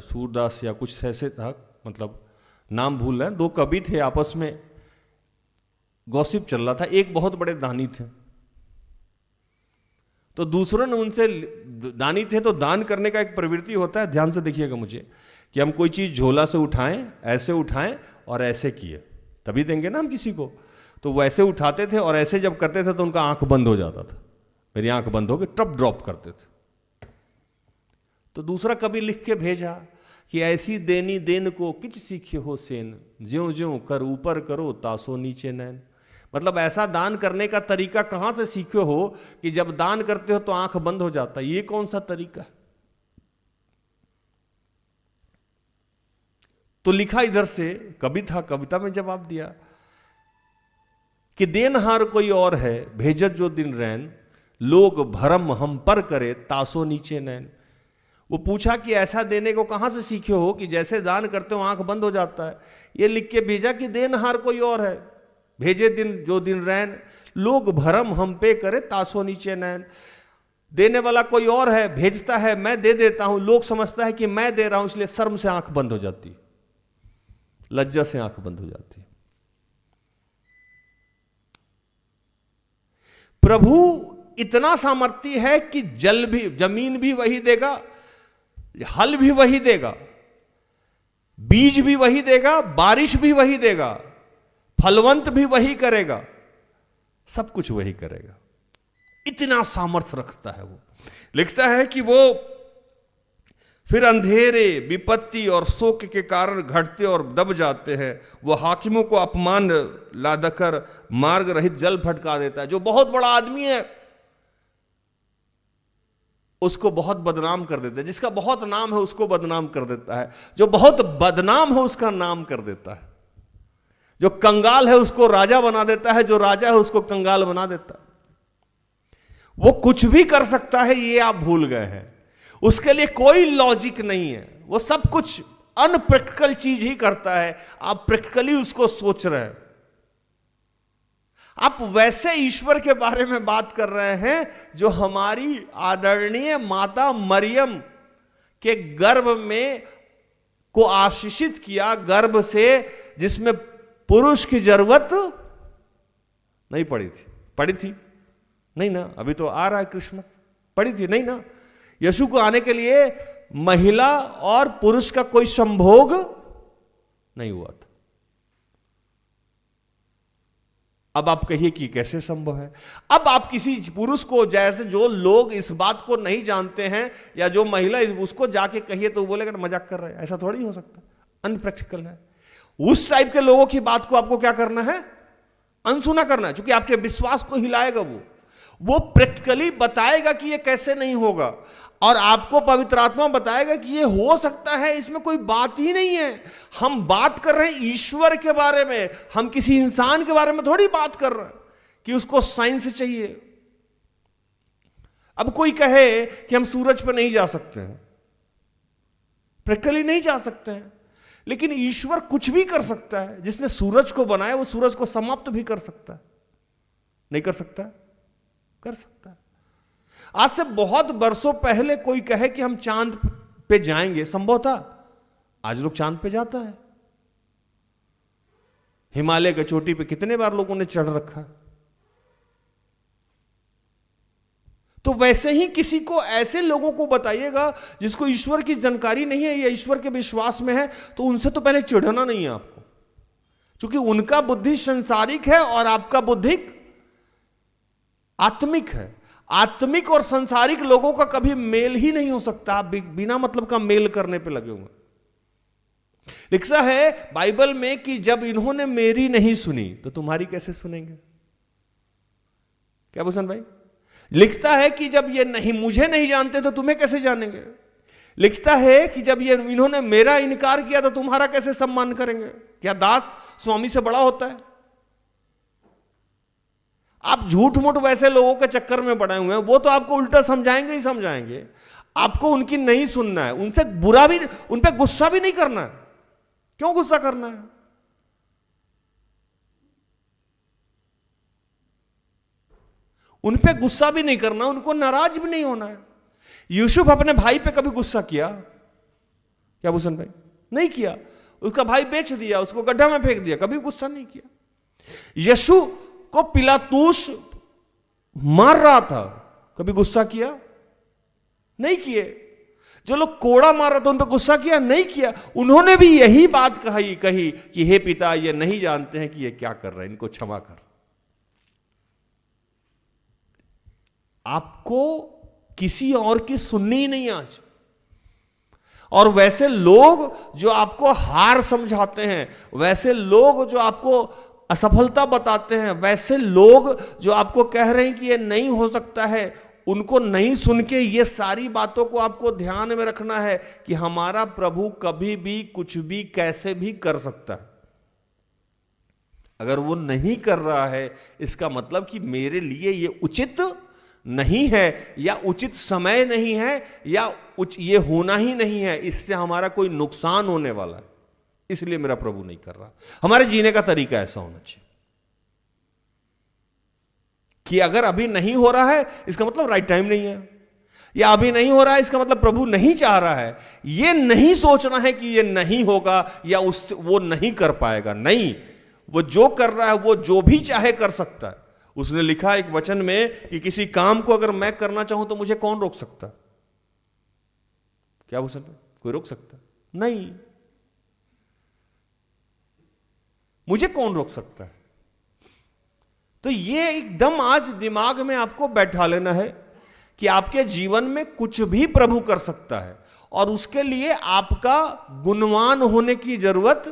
सूरदास या कुछ ऐसे था, मतलब नाम भूल रहे हैं, दो कवि थे, आपस में गॉसिप चल रहा था। एक बहुत बड़े दानी थे, तो दूसरों ने उनसे, दानी थे तो दान करने का एक प्रवृत्ति होता है, ध्यान से देखिएगा मुझे, कि हम कोई चीज झोला से उठाएं, ऐसे उठाएं और ऐसे किए तभी देंगे ना हम किसी को। तो वो ऐसे उठाते थे और ऐसे जब करते थे तो उनका आंख बंद हो जाता था, मेरी आंख बंद हो गई, टप ड्रॉप करते थे। तो दूसरा कभी लिख के भेजा कि ऐसी देनी देन को किच सीखे हो सेन, ज्यों ज्यों कर ऊपर करो तासो नीचे नैन। मतलब ऐसा दान करने का तरीका कहां से सीखे हो कि जब दान करते हो तो आंख बंद हो जाता है। ये कौन सा तरीका है? तो लिखा इधर से, कवि था, कविता में जवाब दिया कि देनहार कोई और है, भेजत जो दिन रैन, लोग भरम हम पर करे तासो नीचे नैन। वो पूछा कि ऐसा देने को कहां से सीखे हो कि जैसे दान करते हो आंख बंद हो जाता है। ये लिख के भेजा कि देनहार कोई और है, भेजे दिन जो दिन रैन, लोग भरम हम पे करे तासो नीचे नैन। देने वाला कोई और है, भेजता है, मैं दे देता हूं, लोग समझता है कि मैं दे रहा हूं, इसलिए शर्म से आंख बंद हो जाती, लज्जा से आंख बंद हो जाती। प्रभु इतना सामर्थ्य है कि जल भी, जमीन भी वही देगा, हल भी वही देगा, बीज भी वही देगा, बारिश भी वही देगा, फलवंत भी वही करेगा, सब कुछ वही करेगा। इतना सामर्थ्य रखता है वो। लिखता है कि वो फिर अंधेरे, विपत्ति और शोक के कारण घटते और दब जाते हैं। वो हाकिमों को अपमान लादकर मार्ग रहित जल फटका देता है। जो बहुत बड़ा आदमी है उसको बहुत बदनाम कर देता है, जिसका बहुत नाम है उसको बदनाम कर देता है, जो बहुत बदनाम है उसका नाम कर देता है, जो कंगाल है उसको राजा बना देता है, जो राजा है उसको कंगाल बना देता है। वो कुछ भी कर सकता है, ये आप भूल गए हैं। उसके लिए कोई लॉजिक नहीं है, वो सब कुछ अनप्रैक्टिकल चीज ही करता है। आप प्रैक्टिकली उसको सोच रहे हैं। आप वैसे ईश्वर के बारे में बात कर रहे हैं जो हमारी आदरणीय माता मरियम के गर्भ में को आशीषित किया गर्भ से, जिसमें पुरुष की जरूरत नहीं पड़ी थी। पड़ी थी? नहीं ना। अभी तो आ रहा है क्रिसमस, पड़ी थी? नहीं ना। यीशु को आने के लिए महिला और पुरुष का कोई संभोग नहीं हुआ था। अब आप कहिए कि कैसे संभव है? अब आप किसी पुरुष को, जैसे जो लोग इस बात को नहीं जानते हैं, या जो महिला उसको जाके कहिए तो वो बोलेगा ना मजाक कर रहे हैं, ऐसा थोड़ी हो सकता, अनप्रैक्टिकल है। उस टाइप के लोगों की बात को आपको क्या करना है? अनसुना करना है, क्योंकि आपके विश्वास को हिलाएगा। वो प्रैक्टिकली बताएगा कि ये कैसे नहीं होगा, और आपको पवित्र आत्मा बताएगा कि ये हो सकता है, इसमें कोई बात ही नहीं है। हम बात कर रहे हैं ईश्वर के बारे में, हम किसी इंसान के बारे में थोड़ी बात कर रहे हैं कि उसको साइंस चाहिए। अब कोई कहे कि हम सूरज पर नहीं जा सकते हैं, प्रैक्टिकली नहीं जा सकते हैं, लेकिन ईश्वर कुछ भी कर सकता है। जिसने सूरज को बनाया वो सूरज को समाप्त भी कर सकता है। नहीं कर सकता? कर सकता है। आज से बहुत वर्षों पहले कोई कहे कि हम चांद पे जाएंगे, संभव था? आज लोग चांद पे जाता है। हिमालय की चोटी पे कितने बार लोगों ने चढ़ रखा। तो वैसे ही किसी को, ऐसे लोगों को बताइएगा जिसको ईश्वर की जानकारी नहीं है या ईश्वर के विश्वास में है, तो उनसे तो पहले चिढ़ना नहीं है आपको, क्योंकि उनका बुद्धि संसारिक है और आपका बुद्धि आत्मिक है। आत्मिक और संसारिक लोगों का कभी मेल ही नहीं हो सकता। आप बिना मतलब का मेल करने पे लगे हुए। लिखा है बाइबल में कि जब इन्होंने मेरी नहीं सुनी तो तुम्हारी कैसे सुनेंगे? क्या भूषण भाई? लिखता है कि जब ये नहीं, मुझे नहीं जानते तो तुम्हें कैसे जानेंगे? लिखता है कि जब ये इन्होंने मेरा इनकार किया तो तुम्हारा कैसे सम्मान करेंगे? क्या दास स्वामी से बड़ा होता है? आप झूठ मूठ वैसे लोगों के चक्कर में पड़े हुए हैं, वो तो आपको उल्टा समझाएंगे ही समझाएंगे। आपको उनकी नहीं सुनना है, उनसे बुरा भी, उन पे गुस्सा भी नहीं करना है। क्यों गुस्सा करना है? उन पे गुस्सा भी नहीं करना, उनको नाराज भी नहीं होना है। यूसुफ अपने भाई पे कभी गुस्सा किया? क्या भूषण भाई? नहीं किया। उसका भाई बेच दिया, उसको गड्ढा में फेंक दिया, कभी गुस्सा नहीं किया। यीशु को पिलातूस मार रहा था, कभी गुस्सा किया? नहीं किए। जो लोग कोड़ा मार रहा था उन पर गुस्सा किया? नहीं किया। उन्होंने भी यही बात कही कि हे पिता, ये नहीं जानते हैं कि ये क्या कर रहे हैं, इनको क्षमा कर। आपको किसी और की सुननी ही नहीं आज। और वैसे लोग जो आपको हार समझाते हैं, वैसे लोग जो आपको असफलता बताते हैं, वैसे लोग जो आपको कह रहे हैं कि ये नहीं हो सकता है, उनको नहीं सुन के ये सारी बातों को आपको ध्यान में रखना है कि हमारा प्रभु कभी भी कुछ भी कैसे भी कर सकता है। अगर वो नहीं कर रहा है, इसका मतलब कि मेरे लिए ये उचित नहीं है, या उचित समय नहीं है, या ये होना ही नहीं है, इससे हमारा कोई नुकसान होने वाला है, इसलिए मेरा प्रभु नहीं कर रहा। हमारे जीने का तरीका ऐसा होना चाहिए कि अगर अभी नहीं हो रहा है इसका मतलब राइट टाइम नहीं है, या अभी नहीं हो रहा है इसका मतलब प्रभु नहीं चाह रहा है। ये नहीं सोचना है कि ये नहीं होगा या उससे वो नहीं कर पाएगा। नहीं, वो जो कर रहा है वो जो भी चाहे कर सकता है। उसने लिखा एक वचन में कि किसी काम को अगर मैं करना चाहूं तो मुझे कौन रोक सकता? क्या हो सकता? कोई रोक सकता नहीं। मुझे कौन रोक सकता है? तो ये एकदम आज दिमाग में आपको बैठा लेना है कि आपके जीवन में कुछ भी प्रभु कर सकता है, और उसके लिए आपका गुणवान होने की जरूरत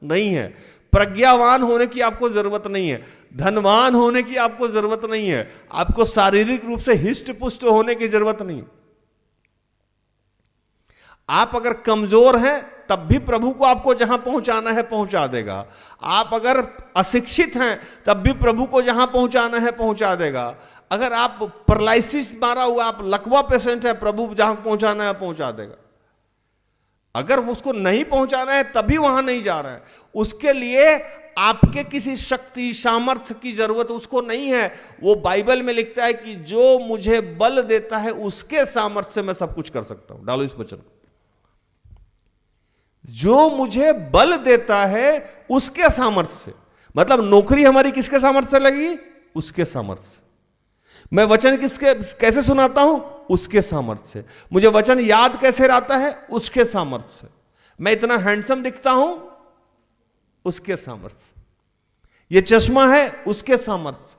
नहीं है, प्रज्ञावान होने की आपको जरूरत नहीं है, धनवान होने की आपको जरूरत नहीं है, आपको शारीरिक रूप से हिष्ट पुष्ट होने की जरूरत नहीं। आप अगर कमजोर हैं तब भी प्रभु को आपको जहां पहुंचाना है पहुंचा देगा। आप अगर अशिक्षित हैं तब भी प्रभु को जहां पहुंचाना है पहुंचा देगा। अगर आप पैरालिसिस मारा हुआ, आप लकवा पेशेंट है, प्रभु जहां पहुंचाना है पहुंचा देगा। अगर उसको नहीं पहुंचाना है तभी वहां नहीं जा रहा है, उसके लिए आपके किसी शक्ति सामर्थ्य की जरूरत उसको नहीं है। वो बाइबल में लिखता है कि जो मुझे बल देता है उसके सामर्थ्य से मैं सब कुछ कर सकता हूं। डालो इस वचन को। जो मुझे बल देता है उसके सामर्थ्य से। मतलब नौकरी हमारी किसके सामर्थ्य से लगी? उसके सामर्थ्य से। मैं वचन कैसे सुनाता हूं? उसके सामर्थ्य से। मुझे वचन याद कैसे रहता है? उसके सामर्थ्य से। मैं इतना हैंडसम दिखता हूं? उसके सामर्थ्य से। ये चश्मा है? उसके सामर्थ्य से,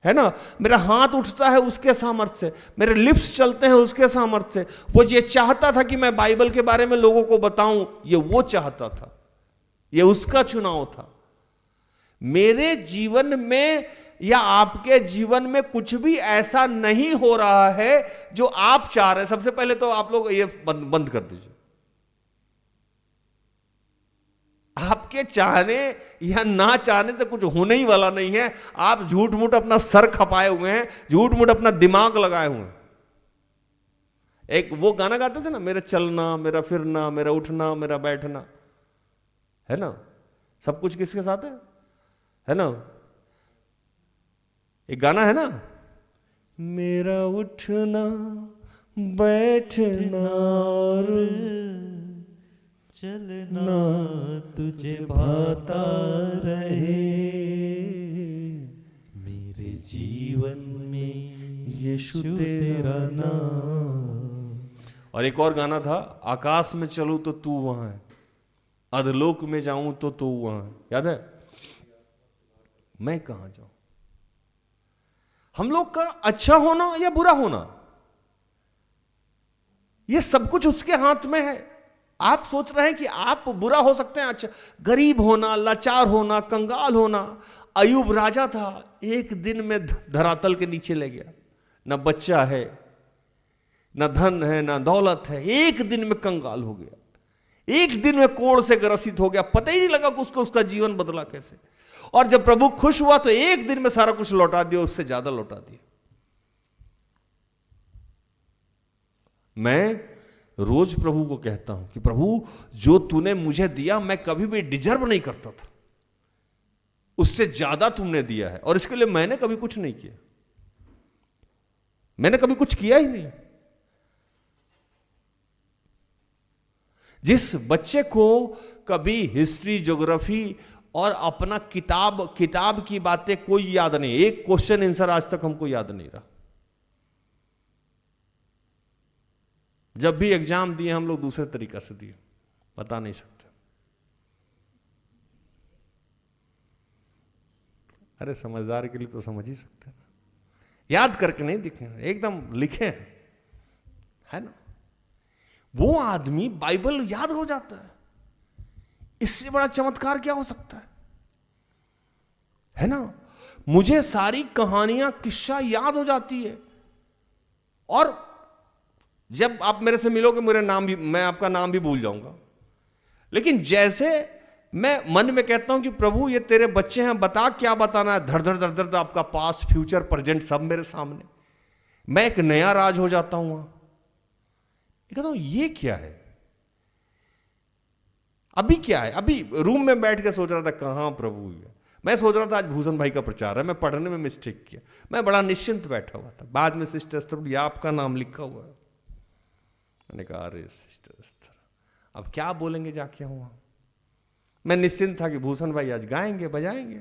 है ना। मेरा हाथ उठता है? उसके सामर्थ्य से। मेरे लिप्स चलते हैं? उसके सामर्थ्य से। वो ये चाहता था कि मैं बाइबल के बारे में लोगों को बताऊं, ये वो चाहता था, ये उसका चुनाव था। मेरे जीवन में या आपके जीवन में कुछ भी ऐसा नहीं हो रहा है जो आप चाह रहे हैं। सबसे पहले तो आप लोग ये बंद कर दीजिए। आपके चाहने या ना चाहने से कुछ होने ही वाला नहीं है। आप झूठ मूठ अपना सर खपाए हुए हैं, झूठ मूठ अपना दिमाग लगाए हुए हैं। एक वो गाना गाते थे ना, मेरा चलना, मेरा फिरना, मेरा उठना, मेरा बैठना, है ना। सब कुछ किसके साथ है ना। एक गाना है ना, मेरा उठना बैठना और चलना तुझे भाता रहे, मेरे जीवन में यीशु तेरा नाम। और एक और गाना था, आकाश में चलूं तो तू वहां है, अधलोक में जाऊं तो तू वहां है। याद है? मैं कहां जाऊं? हम लोग का अच्छा होना या बुरा होना, ये सब कुछ उसके हाथ में है। आप सोच रहे हैं कि आप बुरा हो सकते हैं, अच्छा। गरीब होना, लाचार होना, कंगाल होना। अयूब राजा था, एक दिन में धरातल के नीचे ले गया। ना बच्चा है, ना धन है, ना दौलत है। एक दिन में कंगाल हो गया, एक दिन में कोढ़ से ग्रसित हो गया। पता ही नहीं लगा कि उसको उसका जीवन बदला कैसे। और जब प्रभु खुश हुआ तो एक दिन में सारा कुछ लौटा दिया, उससे ज्यादा लौटा दिया। मैं रोज प्रभु को कहता हूं कि प्रभु, जो तूने मुझे दिया मैं कभी भी डिजर्व नहीं करता था, उससे ज्यादा तुमने दिया है। और इसके लिए मैंने कभी कुछ नहीं किया, मैंने कभी कुछ किया ही नहीं। जिस बच्चे को कभी हिस्ट्री, ज्योग्राफी और अपना किताब की बातें कोई याद नहीं, एक क्वेश्चन आंसर आज तक हमको याद नहीं रहा। जब भी एग्जाम दिए हम लोग दूसरे तरीका से दिए, बता नहीं सकते। अरे समझदार के लिए तो समझ ही सकते हैं, याद करके नहीं दिखे, एकदम लिखे हैं, है ना। वो आदमी बाइबल याद हो जाता है, इससे बड़ा चमत्कार क्या हो सकता है ना। मुझे सारी कहानियां, किस्सा याद हो जाती है। और जब आप मेरे से मिलोगे, मेरा नाम भी, मैं आपका नाम भी भूल जाऊंगा। लेकिन जैसे मैं मन में कहता हूं कि प्रभु ये तेरे बच्चे हैं, बता क्या बताना है, धड़ धड़ धड़ धड़ आपका पास, फ्यूचर, प्रेजेंट सब मेरे सामने। मैं एक नया राज हो जाता हूं वहां। कहता हूं ये क्या है, अभी क्या है। अभी रूम में बैठ के सोच रहा था कहां प्रभु है। मैं सोच रहा था आज भूषण भाई का प्रचार है, मैं पढ़ने में मिस्टेक किया। मैं बड़ा निश्चिंत बैठा हुआ था। बाद में सिस्टर एस्थर, आपका नाम लिखा हुआ है। मैंने कहा अरे सिस्टर एस्थर, अब क्या बोलेंगे जाके वहां। मैं निश्चिंत था कि भूषण भाई आज गाएंगे, बजाएंगे।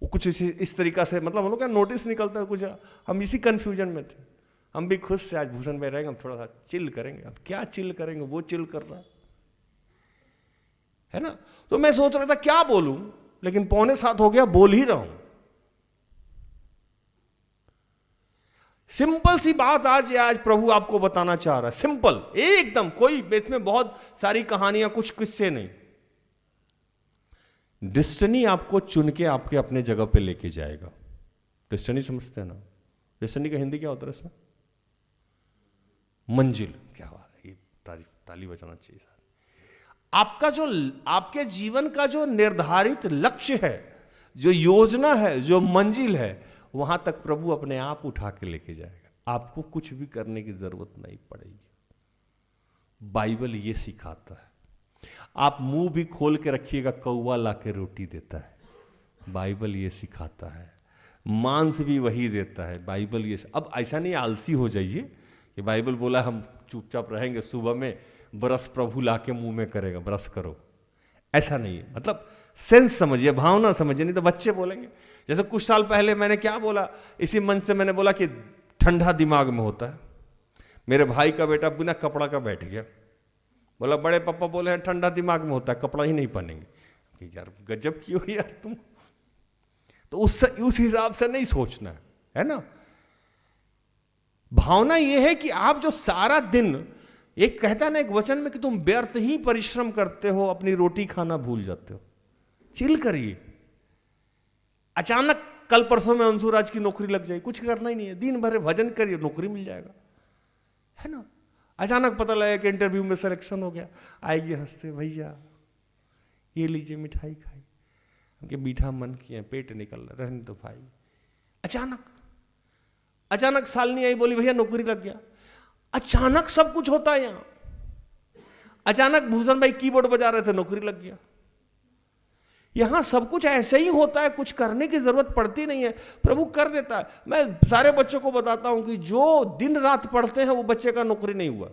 वो कुछ इस तरीका से, मतलब हम लोग का नोटिस निकलता है कुछ, हम इसी कंफ्यूजन में थे। हम भी खुश थे आज भूषण भाई रहेंगे, हम थोड़ा सा चिल करेंगे। अब क्या चिल करेंगे, वो चिल कर रहा है ना। तो मैं सोच रहा था क्या बोलूं, लेकिन 6:45 हो गया, बोल ही रहा हूं। सिंपल सी बात आज प्रभु आपको बताना चाह रहा है, सिंपल एकदम, कोई इसमें बहुत सारी कहानियां, कुछ किस्से नहीं। डेस्टिनी आपको चुन के आपके अपने जगह पे लेके जाएगा। डेस्टिनी समझते हैं ना? डेस्टिनी का हिंदी क्या होता है इसमें? मंजिल। क्या बात है, ये ताली बजाना चाहिए। आपका जो, आपके जीवन का जो निर्धारित लक्ष्य है, जो योजना है, जो मंजिल है, वहां तक प्रभु अपने आप उठा के लेके जाएगा। आपको कुछ भी करने की जरूरत नहीं पड़ेगी। बाइबल ये सिखाता है। आप मुंह भी खोल के रखिएगा, कौवा लाके रोटी देता है। बाइबल ये सिखाता है। मांस भी वही देता है। बाइबल ये, अब ऐसा नहीं आलसी हो जाइए कि बाइबल बोला हम चुपचाप रहेंगे, सुबह में ब्रश प्रभु लाके मुंह में करेगा, ब्रश करो, ऐसा नहीं है। मतलब सेंस समझिए, भावना समझिए, नहीं तो बच्चे बोलेंगे। जैसे कुछ साल पहले मैंने क्या बोला, इसी मंच से मैंने बोला कि ठंडा दिमाग में होता है। मेरे भाई का बेटा बिना कपड़ा का बैठ गया, बोला बड़े पापा बोले हैं ठंडा दिमाग में होता है, कपड़ा ही नहीं पहनेंगे। कि यार गजब की हो यार तुम, तो उस हिसाब से नहीं सोचना है ना। भावना यह है कि आप जो सारा दिन, एक कहता है ना एक वचन में कि तुम व्यर्थ ही परिश्रम करते हो, अपनी रोटी खाना भूल जाते हो। चिल करिए। अचानक कल परसों में अंशुराज की नौकरी लग जाए, कुछ करना ही नहीं है, दिन भर भजन करिए, नौकरी मिल जाएगा, है ना। अचानक पता लगा कि इंटरव्यू में सिलेक्शन हो गया, आएगी हंसते, भैया ये लीजिए मिठाई खाई, उनके मीठा मन किए, पेट निकल रहा, रहने दो भाई। अचानक सालनी आई, बोली भैया नौकरी लग गया। अचानक सब कुछ होता है यहां। अचानक भूषण भाई कीबोर्ड बजा रहे थे, नौकरी लग गया। यहां सब कुछ ऐसे ही होता है, कुछ करने की जरूरत पड़ती नहीं है, प्रभु कर देता है। मैं सारे बच्चों को बताता हूं कि जो दिन रात पढ़ते हैं वो बच्चे का नौकरी नहीं हुआ,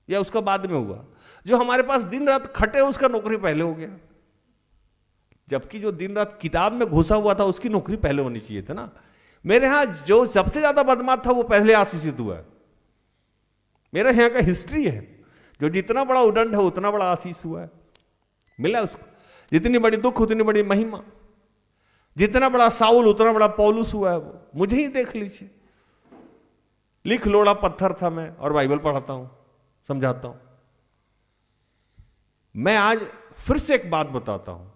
या उसका बाद में हुआ। जो हमारे पास दिन रात खटे उसका नौकरी पहले हो गया, जबकि जो दिन रात किताब में घुसा हुआ था उसकी नौकरी पहले होनी चाहिए था ना। मेरे यहां जो सबसे ज्यादा बदमाश था वो पहले आशीषित हुआ है। मेरे यहाँ का हिस्ट्री है, जो जितना बड़ा उदंड है उतना बड़ा आशीष हुआ है, मिला उसको। जितनी बड़ी दुख उतनी बड़ी महिमा, जितना बड़ा साउल उतना बड़ा पौलुस हुआ है। वो मुझे ही देख लीजिए, लिख लोड़ा पत्थर था मैं, और बाइबल पढ़ाता हूं, समझाता हूं। मैं आज फिर से एक बात बताता हूं,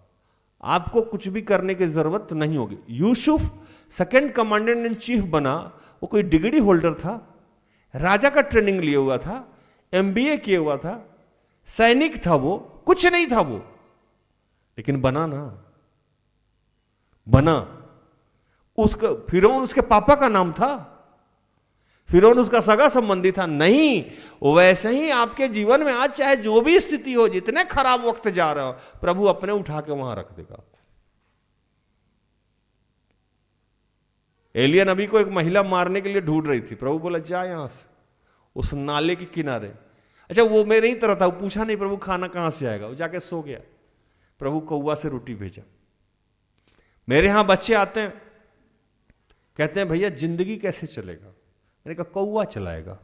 आपको कुछ भी करने की जरूरत नहीं होगी। Yusuf second commandant in chief बना, वो कोई डिग्री होल्डर था, राजा का ट्रेनिंग लिए हुआ था, एमबीए किए हुआ था, सैनिक था, वो कुछ नहीं था वो, लेकिन बना ना, बना। उसका फिरौन उसके पापा का नाम था, फिरौन उसका सगा संबंधी था नहीं। वैसे ही आपके जीवन में आज चाहे जो भी स्थिति हो, जितने खराब वक्त जा रहा हो, प्रभु अपने उठा के वहां रख देगा। एलिया नबी को एक महिला मारने के लिए ढूंढ रही थी, प्रभु बोला जा यहां से, उस नाले के किनारे। अच्छा वो मेरे ही तरह था, वो पूछा नहीं प्रभु खाना कहां से आएगा, वो जाके सो गया। प्रभु कौवा से रोटी भेजा। मेरे यहां बच्चे आते हैं, कहते हैं भैया जिंदगी कैसे चलेगा, मैंने कहा कौवा चलाएगा,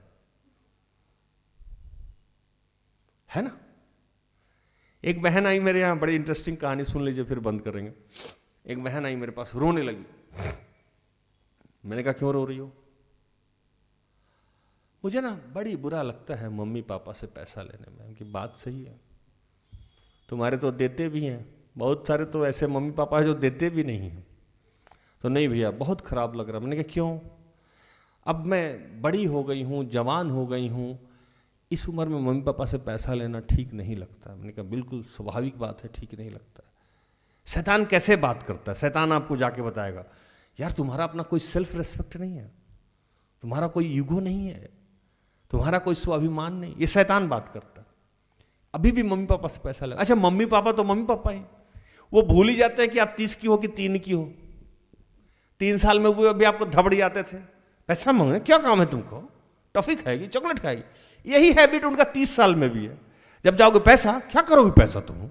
है ना। एक बहन आई मेरे यहां, बड़ी इंटरेस्टिंग कहानी सुन लीजिए फिर बंद करेंगे। एक बहन आई मेरे पास, रोने लगी। मैंने कहा क्यों रो रही हो? मुझे ना बड़ी बुरा लगता है मम्मी पापा से पैसा लेने में। उनकी बात सही है, तुम्हारे तो देते भी हैं, बहुत सारे तो ऐसे मम्मी पापा है जो देते भी नहीं हैं। तो नहीं भैया बहुत खराब लग रहा। मैंने कहा क्यों? अब मैं बड़ी हो गई हूँ, जवान हो गई हूँ, इस उम्र में मम्मी पापा से पैसा लेना ठीक नहीं लगता। मैंने कहा बिल्कुल स्वाभाविक बात है, ठीक नहीं लगता। शैतान कैसे बात करता है? शैतान आपको जाके बताएगा यार तुम्हारा अपना कोई सेल्फ रेस्पेक्ट नहीं है, तुम्हारा कोई ईगो नहीं है, तुम्हारा कोई स्वाभिमान नहीं। ये शैतान बात करता है। अभी भी मम्मी पापा से पैसा लगा। अच्छा मम्मी पापा तो मम्मी पापा ही, वो भूल ही जाते हैं कि आप 30 की हो कि 3 की हो। 3 साल में वो अभी आपको धबड़ जाते थे, पैसा मांगने क्या काम है तुमको, टॉफी खाएगी, चॉकलेट खाएगी। यही हैबिट उनका 30 साल में भी है। जब जाओगे पैसा, क्या करोगे पैसा, तुम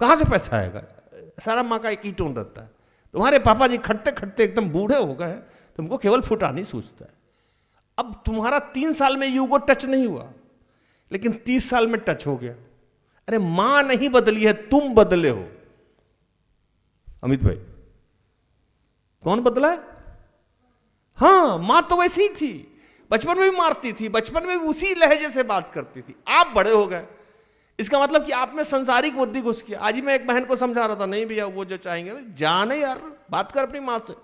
कहां से पैसा आएगा? सारा माँ का एक ही टोन रहता है। तुम्हारे पापा जी खटते खटते एकदम बूढ़े हो गए, तुमको केवल फुटानी सूझता है। अब तुम्हारा 3 साल में यूगो टच नहीं हुआ, लेकिन 30 साल में टच हो गया। अरे मां नहीं बदली है, तुम बदले हो। अमित भाई कौन बदला है? हाँ मां तो वैसी ही थी, बचपन में भी मारती थी, बचपन में भी उसी लहजे से बात करती थी। आप बड़े हो गए, इसका मतलब कि आप में संसारिक बुद्धि घुस गया। आज ही मैं एक बहन को समझा रहा था, नहीं भैया वो जो चाहेंगे जाने यार, बात कर अपनी मां से।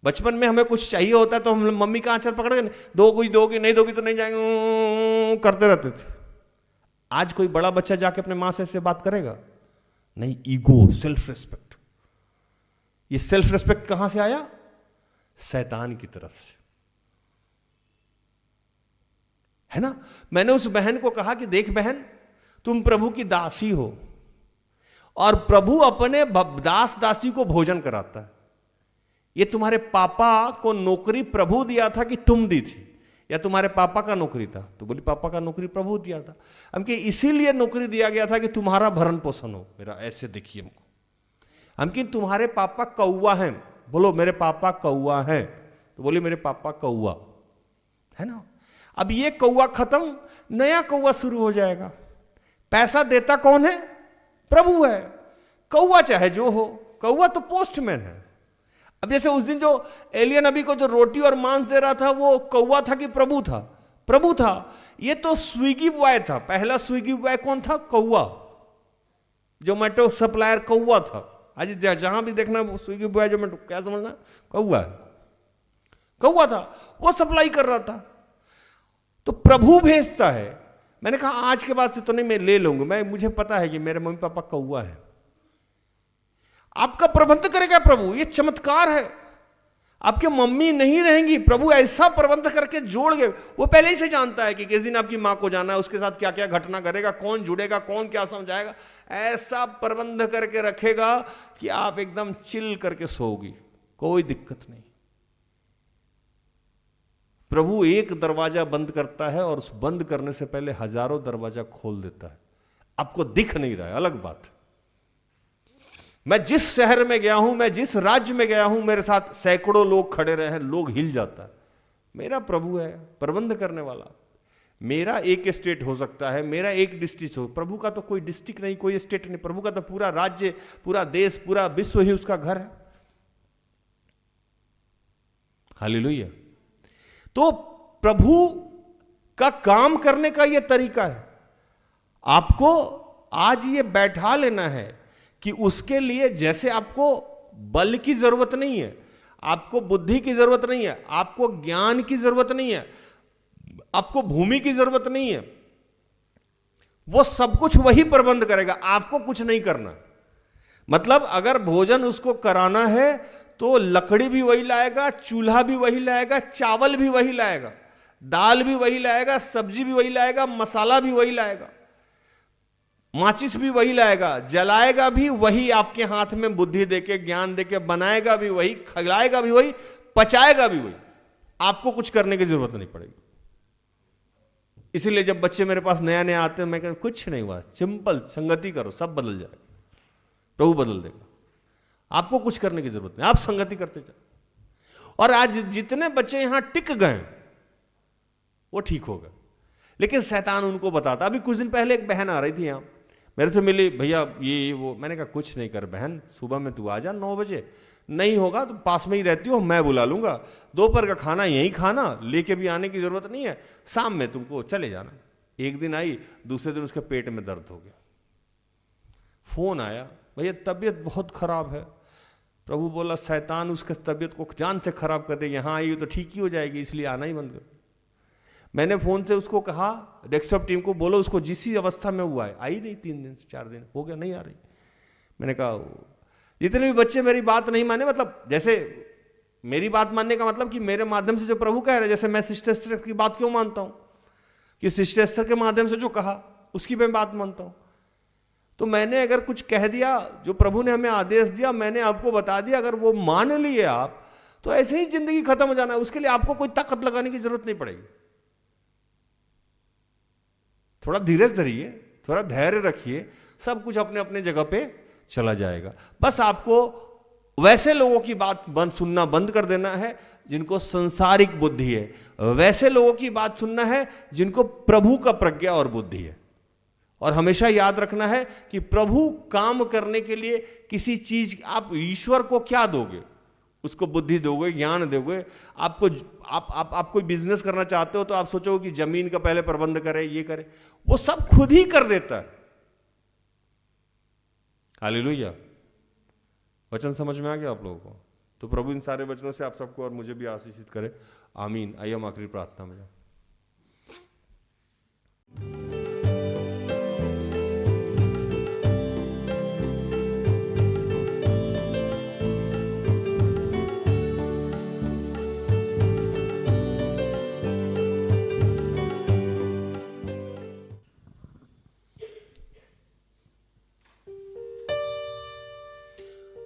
बचपन में हमें कुछ चाहिए होता है तो हम मम्मी का आंचल पकड़ के दोगी दोगी, नहीं दोगी तो नहीं जाएंगे करते रहते थे। आज कोई बड़ा बच्चा जाके अपने मां से बात करेगा? नहीं। Ego, self respect. ये सेल्फ रेस्पेक्ट कहां से आया? शैतान की तरफ से, है ना। मैंने उस बहन को कहा कि देख बहन, तुम प्रभु की दासी हो और प्रभु अपने दास दासी को भोजन कराता है। ये तुम्हारे पापा को नौकरी प्रभु दिया था कि तुम दी थी? या तुम्हारे पापा का नौकरी था? तो बोली पापा का नौकरी प्रभु दिया था। हम कि इसीलिए नौकरी दिया गया था कि तुम्हारा भरण पोषण हो। मेरा ऐसे देखिए हमको, हम कि तुम्हारे पापा कौवा हैं, बोलो मेरे पापा कौवा हैं, तो बोली मेरे पापा कौवा है ना। अब ये कौवा खत्म, नया कौवा शुरू हो जाएगा। पैसा देता कौन है? प्रभु है। कौवा चाहे जो हो, कौवा तो पोस्टमैन है। अब जैसे उस दिन जो एलिया नबी को जो रोटी और मांस दे रहा था वो कौवा था कि प्रभु था? प्रभु था। ये तो स्विगी बॉय था। पहला स्विगी बॉय कौन था? कौवा। जोमेटो सप्लायर कौवा था। आज जहां भी देखना स्विगी बॉय जोमेटो, क्या समझना? कौवा है। कौवा था, वो सप्लाई कर रहा था। तो प्रभु भेजता है। मैंने कहा आज के बाद से तो नहीं, मैं ले लूंगा, मुझे पता है कि मेरे मम्मी पापा कौवा है। आपका प्रबंध करेगा प्रभु, ये चमत्कार है। आपके मम्मी नहीं रहेंगी, प्रभु ऐसा प्रबंध करके जोड़ गए। वो पहले ही से जानता है कि किस दिन आपकी मां को जाना है, उसके साथ क्या क्या घटना करेगा, कौन जुड़ेगा, कौन क्या समझाएगा। ऐसा प्रबंध करके रखेगा कि आप एकदम चिल करके सोओगी, कोई दिक्कत नहीं। प्रभु एक दरवाजा बंद करता है और उस बंद करने से पहले हजारों दरवाजा खोल देता है। आपको दिख नहीं रहा है, अलग बात। मैं जिस शहर में गया हूं, मैं जिस राज्य में गया हूं, मेरे साथ सैकड़ों लोग खड़े रहे हैं, लोग हिल जाता है। मेरा प्रभु है प्रबंध करने वाला। मेरा एक स्टेट हो सकता है, मेरा एक डिस्ट्रिक्ट हो, प्रभु का तो कोई डिस्ट्रिक्ट नहीं, कोई स्टेट नहीं। प्रभु का तो पूरा राज्य, पूरा देश, पूरा विश्व ही उसका घर है। हालेलुया। तो प्रभु का काम करने का यह तरीका है। आपको आज ये बैठा लेना है कि उसके लिए, जैसे आपको बल की जरूरत नहीं है, आपको बुद्धि की जरूरत नहीं है, आपको ज्ञान की जरूरत नहीं है, आपको भूमि की जरूरत नहीं है, वो सब कुछ वही प्रबंध करेगा, आपको कुछ नहीं करना। मतलब अगर भोजन उसको कराना है तो लकड़ी भी वही लाएगा, चूल्हा भी वही लाएगा, चावल भी वही लाएगा, दाल भी वही लाएगा, सब्जी भी वही लाएगा, मसाला भी वही लाएगा, माचिस भी वही लाएगा, जलाएगा भी वही, आपके हाथ में बुद्धि देके, ज्ञान देके, बनाएगा भी वही, खिलाएगा भी वही, पचाएगा भी वही। आपको कुछ करने की जरूरत नहीं पड़ेगी। इसीलिए जब बच्चे मेरे पास नया नया आते हैं, मैं कहता कुछ नहीं हुआ, सिंपल संगति करो, सब बदल जाएगा, प्रभु बदल देगा। आपको कुछ करने की जरूरत नहीं, आप संगति करते जाओ। और आज जितने बच्चे यहां टिक गए वो ठीक हो गए, लेकिन शैतान उनको बताता। अभी कुछ दिन पहले एक बहन आ रही थी यहां, मेरे से मिली, भैया ये वो। मैंने कहा कुछ नहीं कर बहन, सुबह में तू आ जा 9 बजे, नहीं होगा तो पास में ही रहती हो, मैं बुला लूंगा, दोपहर का खाना यहीं खाना, लेके भी आने की जरूरत नहीं है, शाम में तुमको चले जाना। एक दिन आई, दूसरे दिन उसके पेट में दर्द हो गया। फोन आया, भैया तबीयत बहुत खराब है। प्रभु बोला शैतान उसके तबीयत को जान से खराब कर दे, यहां आई तो ठीक ही हो जाएगी, इसलिए आना ही बंद कर। मैंने फोन से उसको कहा, डेस्कटॉप टीम को बोलो उसको जिस अवस्था में हुआ है, आई नहीं, 3 दिन 4 दिन हो गया, नहीं आ रही। मैंने कहा जितने भी बच्चे मेरी बात नहीं माने, मतलब जैसे मेरी बात मानने का मतलब कि मेरे माध्यम से जो प्रभु कह रहे, जैसे मैं सिस्टर एस्टर की बात क्यों मानता हूं कि सिस्टर एस्टर के माध्यम से जो कहा उसकी मैं बात मानता हूं। तो मैंने अगर कुछ कह दिया, जो प्रभु ने हमें आदेश दिया, मैंने आपको बता दिया, अगर वो मान लिए आप, तो ऐसे ही जिंदगी खत्म हो जाना है। उसके लिए आपको कोई ताकत लगाने की जरूरत नहीं पड़ेगी। थोड़ा धीरज धरिए, थोड़ा धैर्य रखिए, सब कुछ अपने अपने जगह पे चला जाएगा। बस आपको वैसे लोगों की बात सुनना बंद कर देना है जिनको संसारिक बुद्धि है, वैसे लोगों की बात सुनना है जिनको प्रभु का प्रज्ञा और बुद्धि है। और हमेशा याद रखना है कि प्रभु काम करने के लिए किसी चीज, आप ईश्वर को क्या दोगे? उसको बुद्धि दोगे, ज्ञान दोगे। आपको आप कोई बिजनेस करना चाहते हो तो आप सोचोगे कि जमीन का पहले प्रबंध करे, ये करे, वो सब खुद ही कर देता है। हालेलुया। वचन समझ में आ गया आप लोगों को? तो प्रभु इन सारे वचनों से आप सबको और मुझे भी आशीषित करे, आमीन। आइए हम आखिरी प्रार्थना में जाए।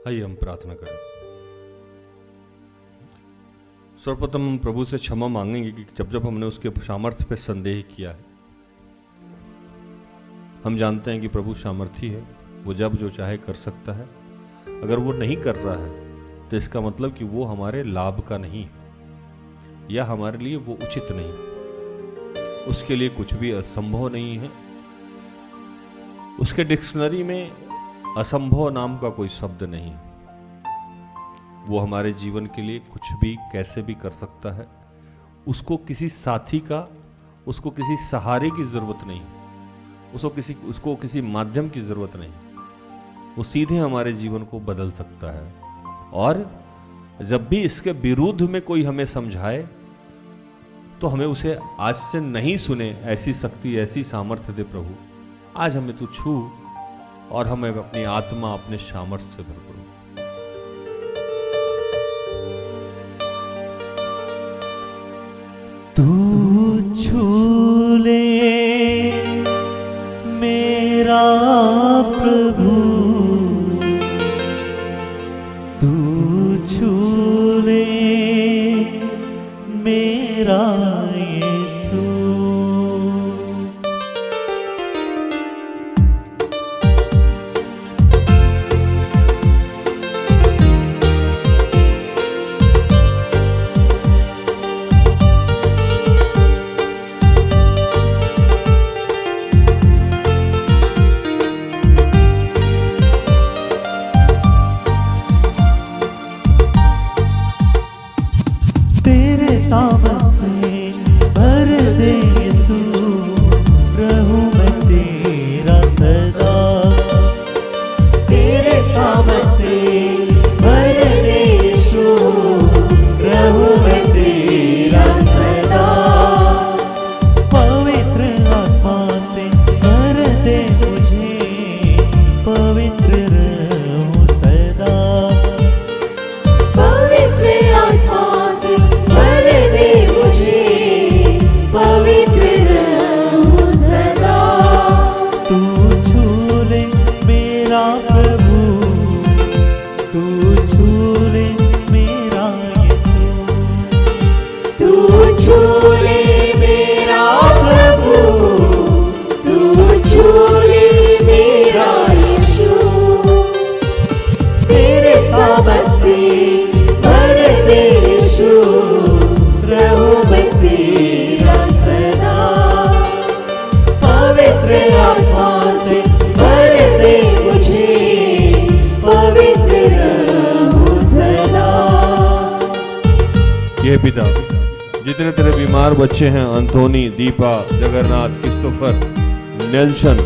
आइए हम प्रार्थना करें। सर्वप्रथम हम प्रभु से क्षमा मांगेंगे कि जब जब हमने उसके सामर्थ्य पे संदेह किया है। हम जानते हैं कि प्रभु सामर्थी है, वो जब जो चाहे कर सकता है। अगर वो नहीं कर रहा है तो इसका मतलब कि वो हमारे लाभ का नहीं है या हमारे लिए वो उचित नहीं। उसके लिए कुछ भी असंभव नहीं है। उसके डिक्शनरी में असंभव नाम का कोई शब्द नहीं है। वो हमारे जीवन के लिए कुछ भी कैसे भी कर सकता है। उसको किसी साथी का, उसको किसी सहारे की जरूरत नहीं, उसको किसी माध्यम की जरूरत नहीं। वो सीधे हमारे जीवन को बदल सकता है। और जब भी इसके विरुद्ध में कोई हमें समझाए तो हमें उसे आज से नहीं सुने, ऐसी शक्ति, ऐसी सामर्थ्य दे प्रभु। आज हमें तू छू और हमें अपनी आत्मा, अपने सामर्थ्य से भर। तू छू ले मेरा प्रभु, तू छू ले मेरा यीशु। तेरे सामस में भर दे यीशु, रहूं मैं तेरा सदा। तेरे सामस में भर दे यीशु, रहूं मैं तेरा सदा। पवित्र आत्मा से भर दे मुझे, पवित्र रहूं सदा। पवित्र आत्मा से भर दे मुझे, पवित्र रहूं सदा। तू छू ले मेरा प्रभु, तू छू ले मेरा यीशु। तू छू ले मेरा प्रभु, तू छू ले मेरा यीशु। तेरे सामर्थ से भर दे यीशु, रहूं मैं तेरा सदा। पवित्र आत्मा से भर दे मुझे, पवित्र रहूं सदा। ये पिता, जितने तेरे बीमार बच्चे हैं, अंथोनी, दीपा, जगन्नाथ, क्रिस्टोफर, नेल्सन,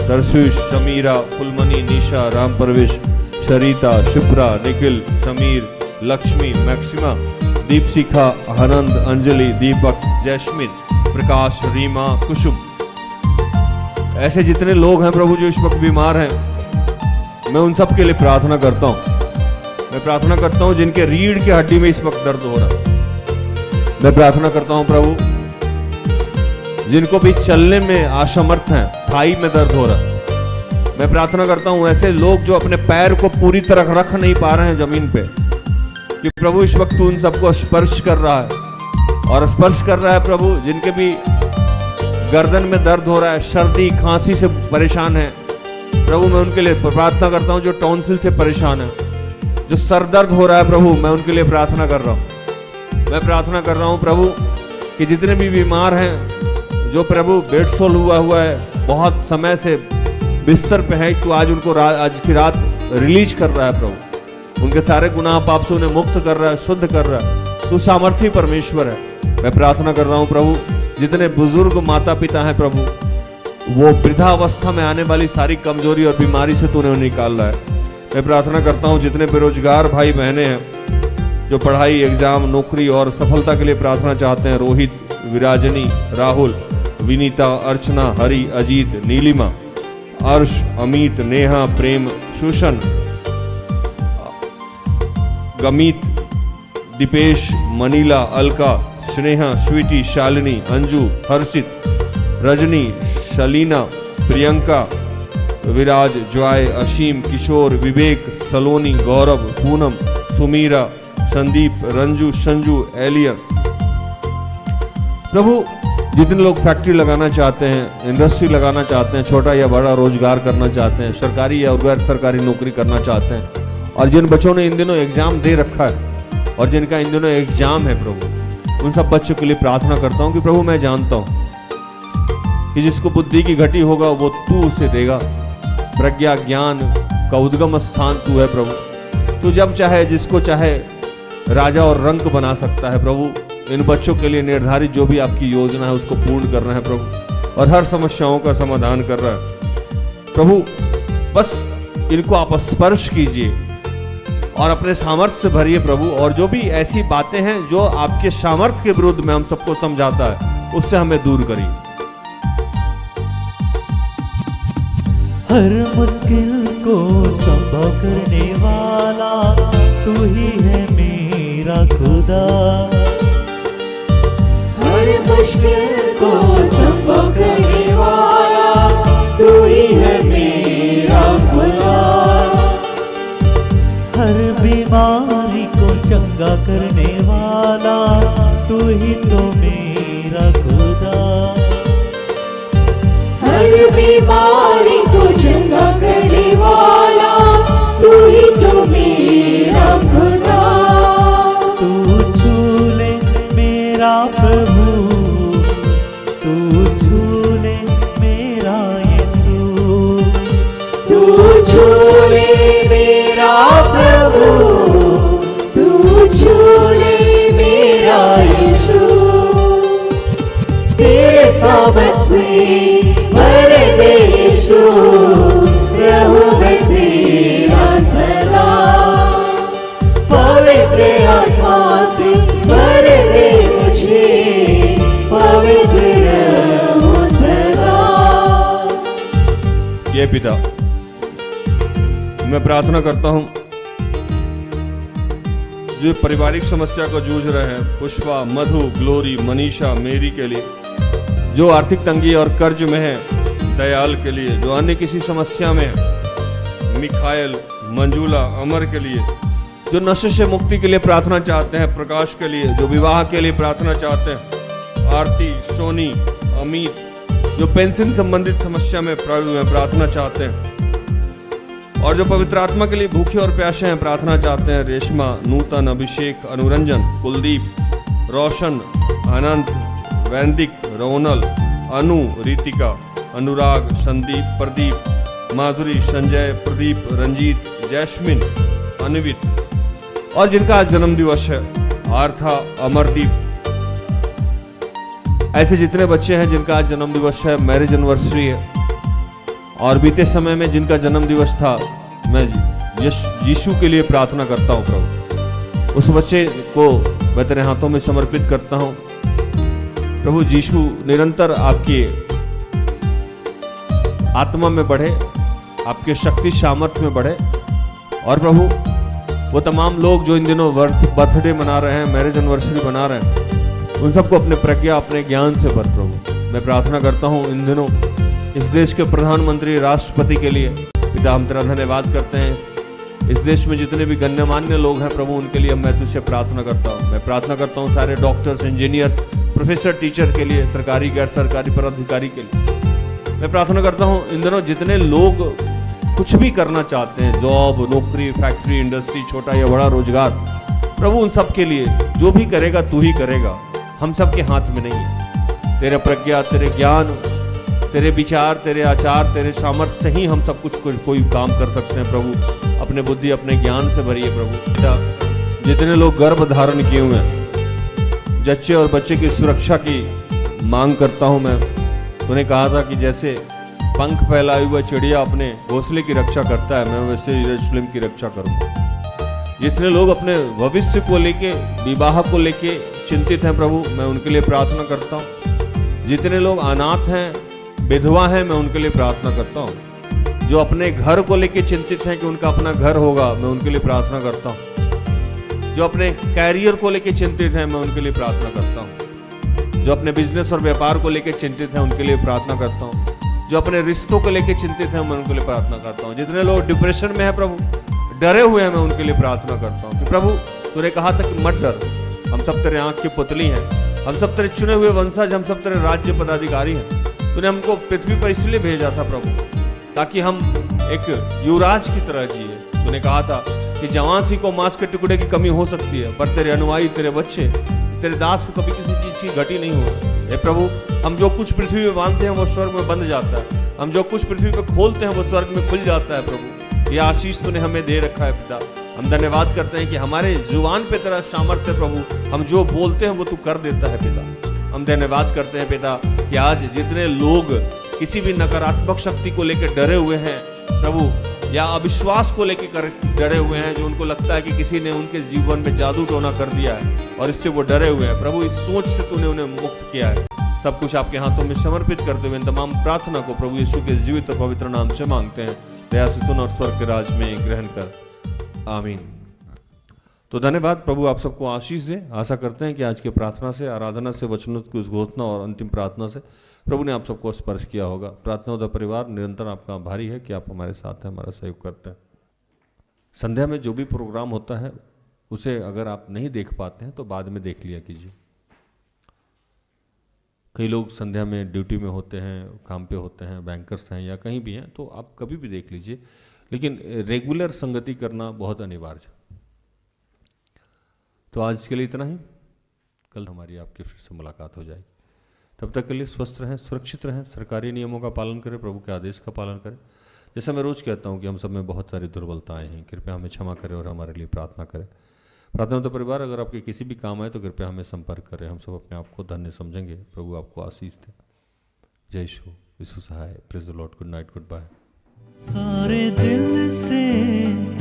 तरसुश, समीरा, फुलमनी, निशा, राम परवेश, सरिता, शिप्रा, निखिल, समीर, लक्ष्मी, मैक्सिमा, दीपशिखा, आनंद, अंजलि, दीपक, जैस्मिन, प्रकाश, रीमा, कुसुम, ऐसे जितने लोग हैं प्रभु जो इस वक्त बीमार हैं, मैं उन सब के लिए प्रार्थना करता हूँ। मैं प्रार्थना करता हूँ जिनके रीढ़ की हड्डी में इस वक्त दर्द हो रहा। मैं प्रार्थना करता हूँ प्रभु जिनको भी चलने में असमर्थ हैं, थाई में दर्द हो रहा। मैं प्रार्थना करता हूँ ऐसे लोग जो अपने पैर को पूरी तरह रख नहीं पा रहे हैं जमीन पे, कि प्रभु इस वक्त उन सबको स्पर्श कर रहा है और स्पर्श कर रहा है प्रभु जिनके भी गर्दन में दर्द हो रहा है, सर्दी खांसी से परेशान है प्रभु, मैं उनके लिए प्रार्थना करता हूँ। जो टॉन्सिल से परेशान है, जो सर दर्द हो रहा है प्रभु, मैं उनके लिए प्रार्थना कर रहा हूँ। मैं प्रार्थना कर रहा हूँ प्रभु कि जितने भी बीमार हैं, जो प्रभु बेडसोल हुआ है, बहुत समय से बिस्तर पे है, तो आज उनको आज की रात रिलीज कर रहा है प्रभु। उनके सारे गुनाह पाप से उन्हें मुक्त कर रहा है, शुद्ध कर रहा है। तू सामर्थी परमेश्वर है। मैं प्रार्थना कर रहा हूँ प्रभु जितने बुजुर्ग माता पिता हैं प्रभु, वो वृद्धावस्था में आने वाली सारी कमजोरी और बीमारी से तूने उन्हें निकाल रहा है। मैं प्रार्थना करता हूँ जितने बेरोजगार भाई बहनें हैं, जो पढ़ाई, एग्जाम, नौकरी और सफलता के लिए प्रार्थना चाहते हैं, रोहित, विराजनी, राहुल, विनीता, अर्चना, हरि, अजीत, नीलिमा, अर्श, अमित, नेहा, प्रेम, सुशन, गमीत, दीपेश, मनीला, अलका, स्नेहा, स्वीटी, शालिनी, अंजू, हर्षित, रजनी, शलीना, प्रियंका, विराज, जॉय, असीम, किशोर, विवेक, सलोनी, गौरव, पूनम, सुमीरा, संदीप, रंजू, संजू, एलियन। प्रभु जितने लोग फैक्ट्री लगाना चाहते हैं, इंडस्ट्री लगाना चाहते हैं, छोटा या बड़ा रोजगार करना चाहते हैं, सरकारी या गैर सरकारी नौकरी करना चाहते हैं, और जिन बच्चों ने इन दिनों एग्जाम दे रखा है और जिनका इन दिनों एग्जाम है प्रभु, उन सब बच्चों के लिए प्रार्थना करता हूँ कि प्रभु मैं जानता हूँ कि जिसको बुद्धि की घटी होगा वो तू उसे देगा। प्रज्ञा ज्ञान का उद्गम स्थान तू है प्रभु। तू जब चाहे जिसको चाहे राजा और रंक बना सकता है प्रभु। इन बच्चों के लिए निर्धारित जो भी आपकी योजना है उसको पूर्ण करना है प्रभु, और हर समस्याओं का समाधान कर रहा है प्रभु। बस इनको आप स्पर्श कीजिए और अपने सामर्थ्य से भरिए प्रभु, और जो भी ऐसी बातें हैं जो आपके सामर्थ्य के विरुद्ध में हम सबको समझाता है उससे हमें दूर करिए। हर मुश्किल को संभव करने वाला तू ही है मेरा खुदा। हर मुश्किल को संभव करने वाला तू ही है मेरा खुदा। हर बीमारी को चंगा करने वाला तू ही तो मेरा खुदा। हर बीमारी को चंगा करने वाला तू ही तो मेरा खुदा। तू छू ले मेरा प्रभु, तू छू ले मेरा यीशु। तू छू ले मेरा प्रभु, तू छू ले मेरा यीशु। तेरे सामर्थ से भर दे यीशु, रहूं मैं तेरा सदा। पवित्र आत्मा से भर दे मुझे, पवित्र रहूं सदा। ये पिता, मैं प्रार्थना करता हूं जो पारिवारिक समस्या को जूझ रहे हैं, पुष्पा, मधु, ग्लोरी, मनीषा, मेरी के लिए, जो आर्थिक तंगी और कर्ज में है, दयाल के लिए, जो अन्य किसी समस्या में, मिखाइल, मंजूला, अमर के लिए, जो नशे से मुक्ति के लिए प्रार्थना चाहते हैं, प्रकाश के लिए, जो विवाह के लिए प्रार्थना चाहते हैं, आरती, सोनी, अमित, जो पेंशन संबंधित समस्या में प्रार्थना चाहते हैं, और जो पवित्र आत्मा के लिए भूखे और प्यासे हैं, प्रार्थना चाहते हैं, रेशमा, नूतन, अभिषेक, अनुरंजन, कुलदीप, रोशन, अनंत, वैदिक, रोनल, अनु, रितिका, अनुराग, संदीप, प्रदीप, माधुरी, संजय, प्रदीप, रंजीत, जैस्मिन, अनवित, और जिनका आज जन्म दिवस है, आर्था, अमरदीप। ऐसे जितने बच्चे हैं जिनका आज जन्म दिवस है, मैरिज एनिवर्सरी है, और बीते समय में जिनका जन्म दिवस था, मैं यीशु के लिए प्रार्थना करता हूं प्रभु। उस बच्चे को मैं तेरे हाथों में समर्पित करता हूं प्रभु। यीशु निरंतर आपकी आत्मा में बढ़े, आपके शक्ति सामर्थ्य में बढ़े, और प्रभु वो तमाम लोग जो इन दिनों बर्थडे मना रहे हैं, मैरिज एनिवर्सरी मना रहे हैं, उन सबको अपने प्रज्ञा, अपने ज्ञान से भर प्रभु। मैं प्रार्थना करता हूं इन दिनों इस देश के प्रधानमंत्री, राष्ट्रपति के लिए पिता हम तेरा धन्यवाद करते हैं। इस देश में जितने भी गण्यमान्य लोग हैं प्रभु, उनके लिए मैं तुझसे प्रार्थना करता हूँ। मैं प्रार्थना करता हूँ सारे डॉक्टर्स, इंजीनियर्स, प्रोफेसर, टीचर के लिए, सरकारी गैर सरकारी पदाधिकारी के लिए। मैं प्रार्थना करता हूँ इन दिनों जितने लोग कुछ भी करना चाहते हैं, जॉब, नौकरी, फैक्ट्री, इंडस्ट्री, छोटा या बड़ा रोजगार, प्रभु उन सब के लिए जो भी करेगा तू ही करेगा, हम सब के हाथ में नहीं है। तेरे प्रज्ञा, तेरे ज्ञान, तेरे विचार, तेरे आचार, तेरे सामर्थ्य से ही हम सब कुछ कोई काम कर सकते हैं प्रभु। अपने बुद्धि, अपने ज्ञान से भरिए प्रभु। जितने लोग गर्भ धारण किए हुए हैं, जच्चे और बच्चे की सुरक्षा की मांग करता हूं मैं। तूने कहा था कि जैसे पंख फैलाए हुआ चिड़िया अपने घोंसले की रक्षा करता है, मैं वैसे यरूशलेम की रक्षा करूंगा। जितने लोग अपने भविष्य को लेके, विवाह को लेके चिंतित हैं प्रभु, मैं उनके लिए प्रार्थना करता हूँ। जितने लोग अनाथ हैं, विधवा हैं, मैं उनके लिए प्रार्थना करता हूँ। जो अपने घर को लेके चिंतित हैं कि उनका अपना घर होगा, मैं उनके लिए प्रार्थना करता हूँ। जो अपने कैरियर को लेके चिंतित हैं, मैं उनके लिए प्रार्थना करता हूँ। जो अपने बिजनेस और व्यापार को लेके चिंतित हैं, उनके लिए प्रार्थना करता हूँ। जो अपने रिश्तों को लेके चिंतित हैं, मैं उनके लिए प्रार्थना करता हूँ। जितने लोग डिप्रेशन में हैं प्रभु, डरे हुए हैं, मैं उनके लिए प्रार्थना करता हूँ कि प्रभु तूने कहा था कि मत डर, हम सब तेरे आंख की पुतली हैं, हम सब तेरे चुने हुए वंशज, हम सब तेरे राज्य पदाधिकारी हैं। तूने हमको पृथ्वी पर इसलिए भेजा था प्रभु, ताकि हम एक युवराज की तरह जिए। तूने कहा था कि जवान सी को मांस के टुकड़े की कमी हो सकती है, पर तेरे अनुयायी, तेरे बच्चे, तेरे दास को कभी किसी चीज की घटी नहीं हो। हे प्रभु, हम जो कुछ पृथ्वी में बांधते हैं वो स्वर्ग में बंध जाता है, हम जो कुछ पृथ्वी पे खोलते हैं वो स्वर्ग में खुल जाता है। प्रभु, यह आशीष तूने हमें दे रखा है पिता। हम धन्यवाद करते हैं कि हमारे जुबान पे तेरा सामर्थ्य प्रभु, हम जो बोलते हैं वो तू कर देता है पिता। हम धन्यवाद करते हैं पिता कि आज जितने लोग किसी भी नकारात्मक शक्ति को लेकर डरे हुए हैं प्रभु, या अविश्वास को लेकर डरे हुए हैं, जो उनको लगता है कि किसी ने उनके जीवन में जादू टोना कर दिया है और इससे वो डरे हुए हैं प्रभु, इस सोच से तूने उन्हें मुक्त किया है। सब कुछ आपके हाथों में समर्पित करते हुए तमाम प्रार्थना को प्रभु यीशु के जीवित और पवित्र नाम से मांगते हैं। दया से सुन और स्वर्ग के राज में ग्रहण कर, आमीन। तो धन्यवाद, प्रभु आप सबको आशीष दे। आशा करते हैं कि आज के प्रार्थना से, आराधना से, वचनों की उस घोषणा और अंतिम प्रार्थना से प्रभु ने आप सबको स्पर्श किया होगा। प्रार्थना उदा परिवार निरंतर आपका आभारी है कि आप हमारे साथ हैं, हमारा सहयोग करते हैं। संध्या में जो भी प्रोग्राम होता है उसे अगर आप नहीं देख पाते हैं तो बाद में देख लिया कीजिए। कई लोग संध्या में ड्यूटी में होते हैं, काम पे होते हैं, बैंकर्स हैं या कहीं भी हैं, तो आप कभी भी देख लीजिए, लेकिन रेगुलर संगति करना बहुत अनिवार्य है। तो आज के लिए इतना ही, कल हमारी आपकी फिर से मुलाकात हो जाएगी। तब तक के लिए स्वस्थ रहें, सुरक्षित रहें, सरकारी नियमों का पालन करें, प्रभु के आदेश का पालन करें। जैसा मैं रोज़ कहता हूँ कि हम सब में बहुत सारी दुर्बलताएं हैं, कृपया हमें क्षमा करें और हमारे लिए प्रार्थना करें। प्रार्थना तो परिवार, अगर आपके किसी भी काम आए तो कृपया हमें संपर्क करें, हम सब अपने आप को धन्य समझेंगे। प्रभु आपको आशीष दे। जय यीशु, यीशु सहाय। Praise the Lord. Good night, goodbye. सारे दिल से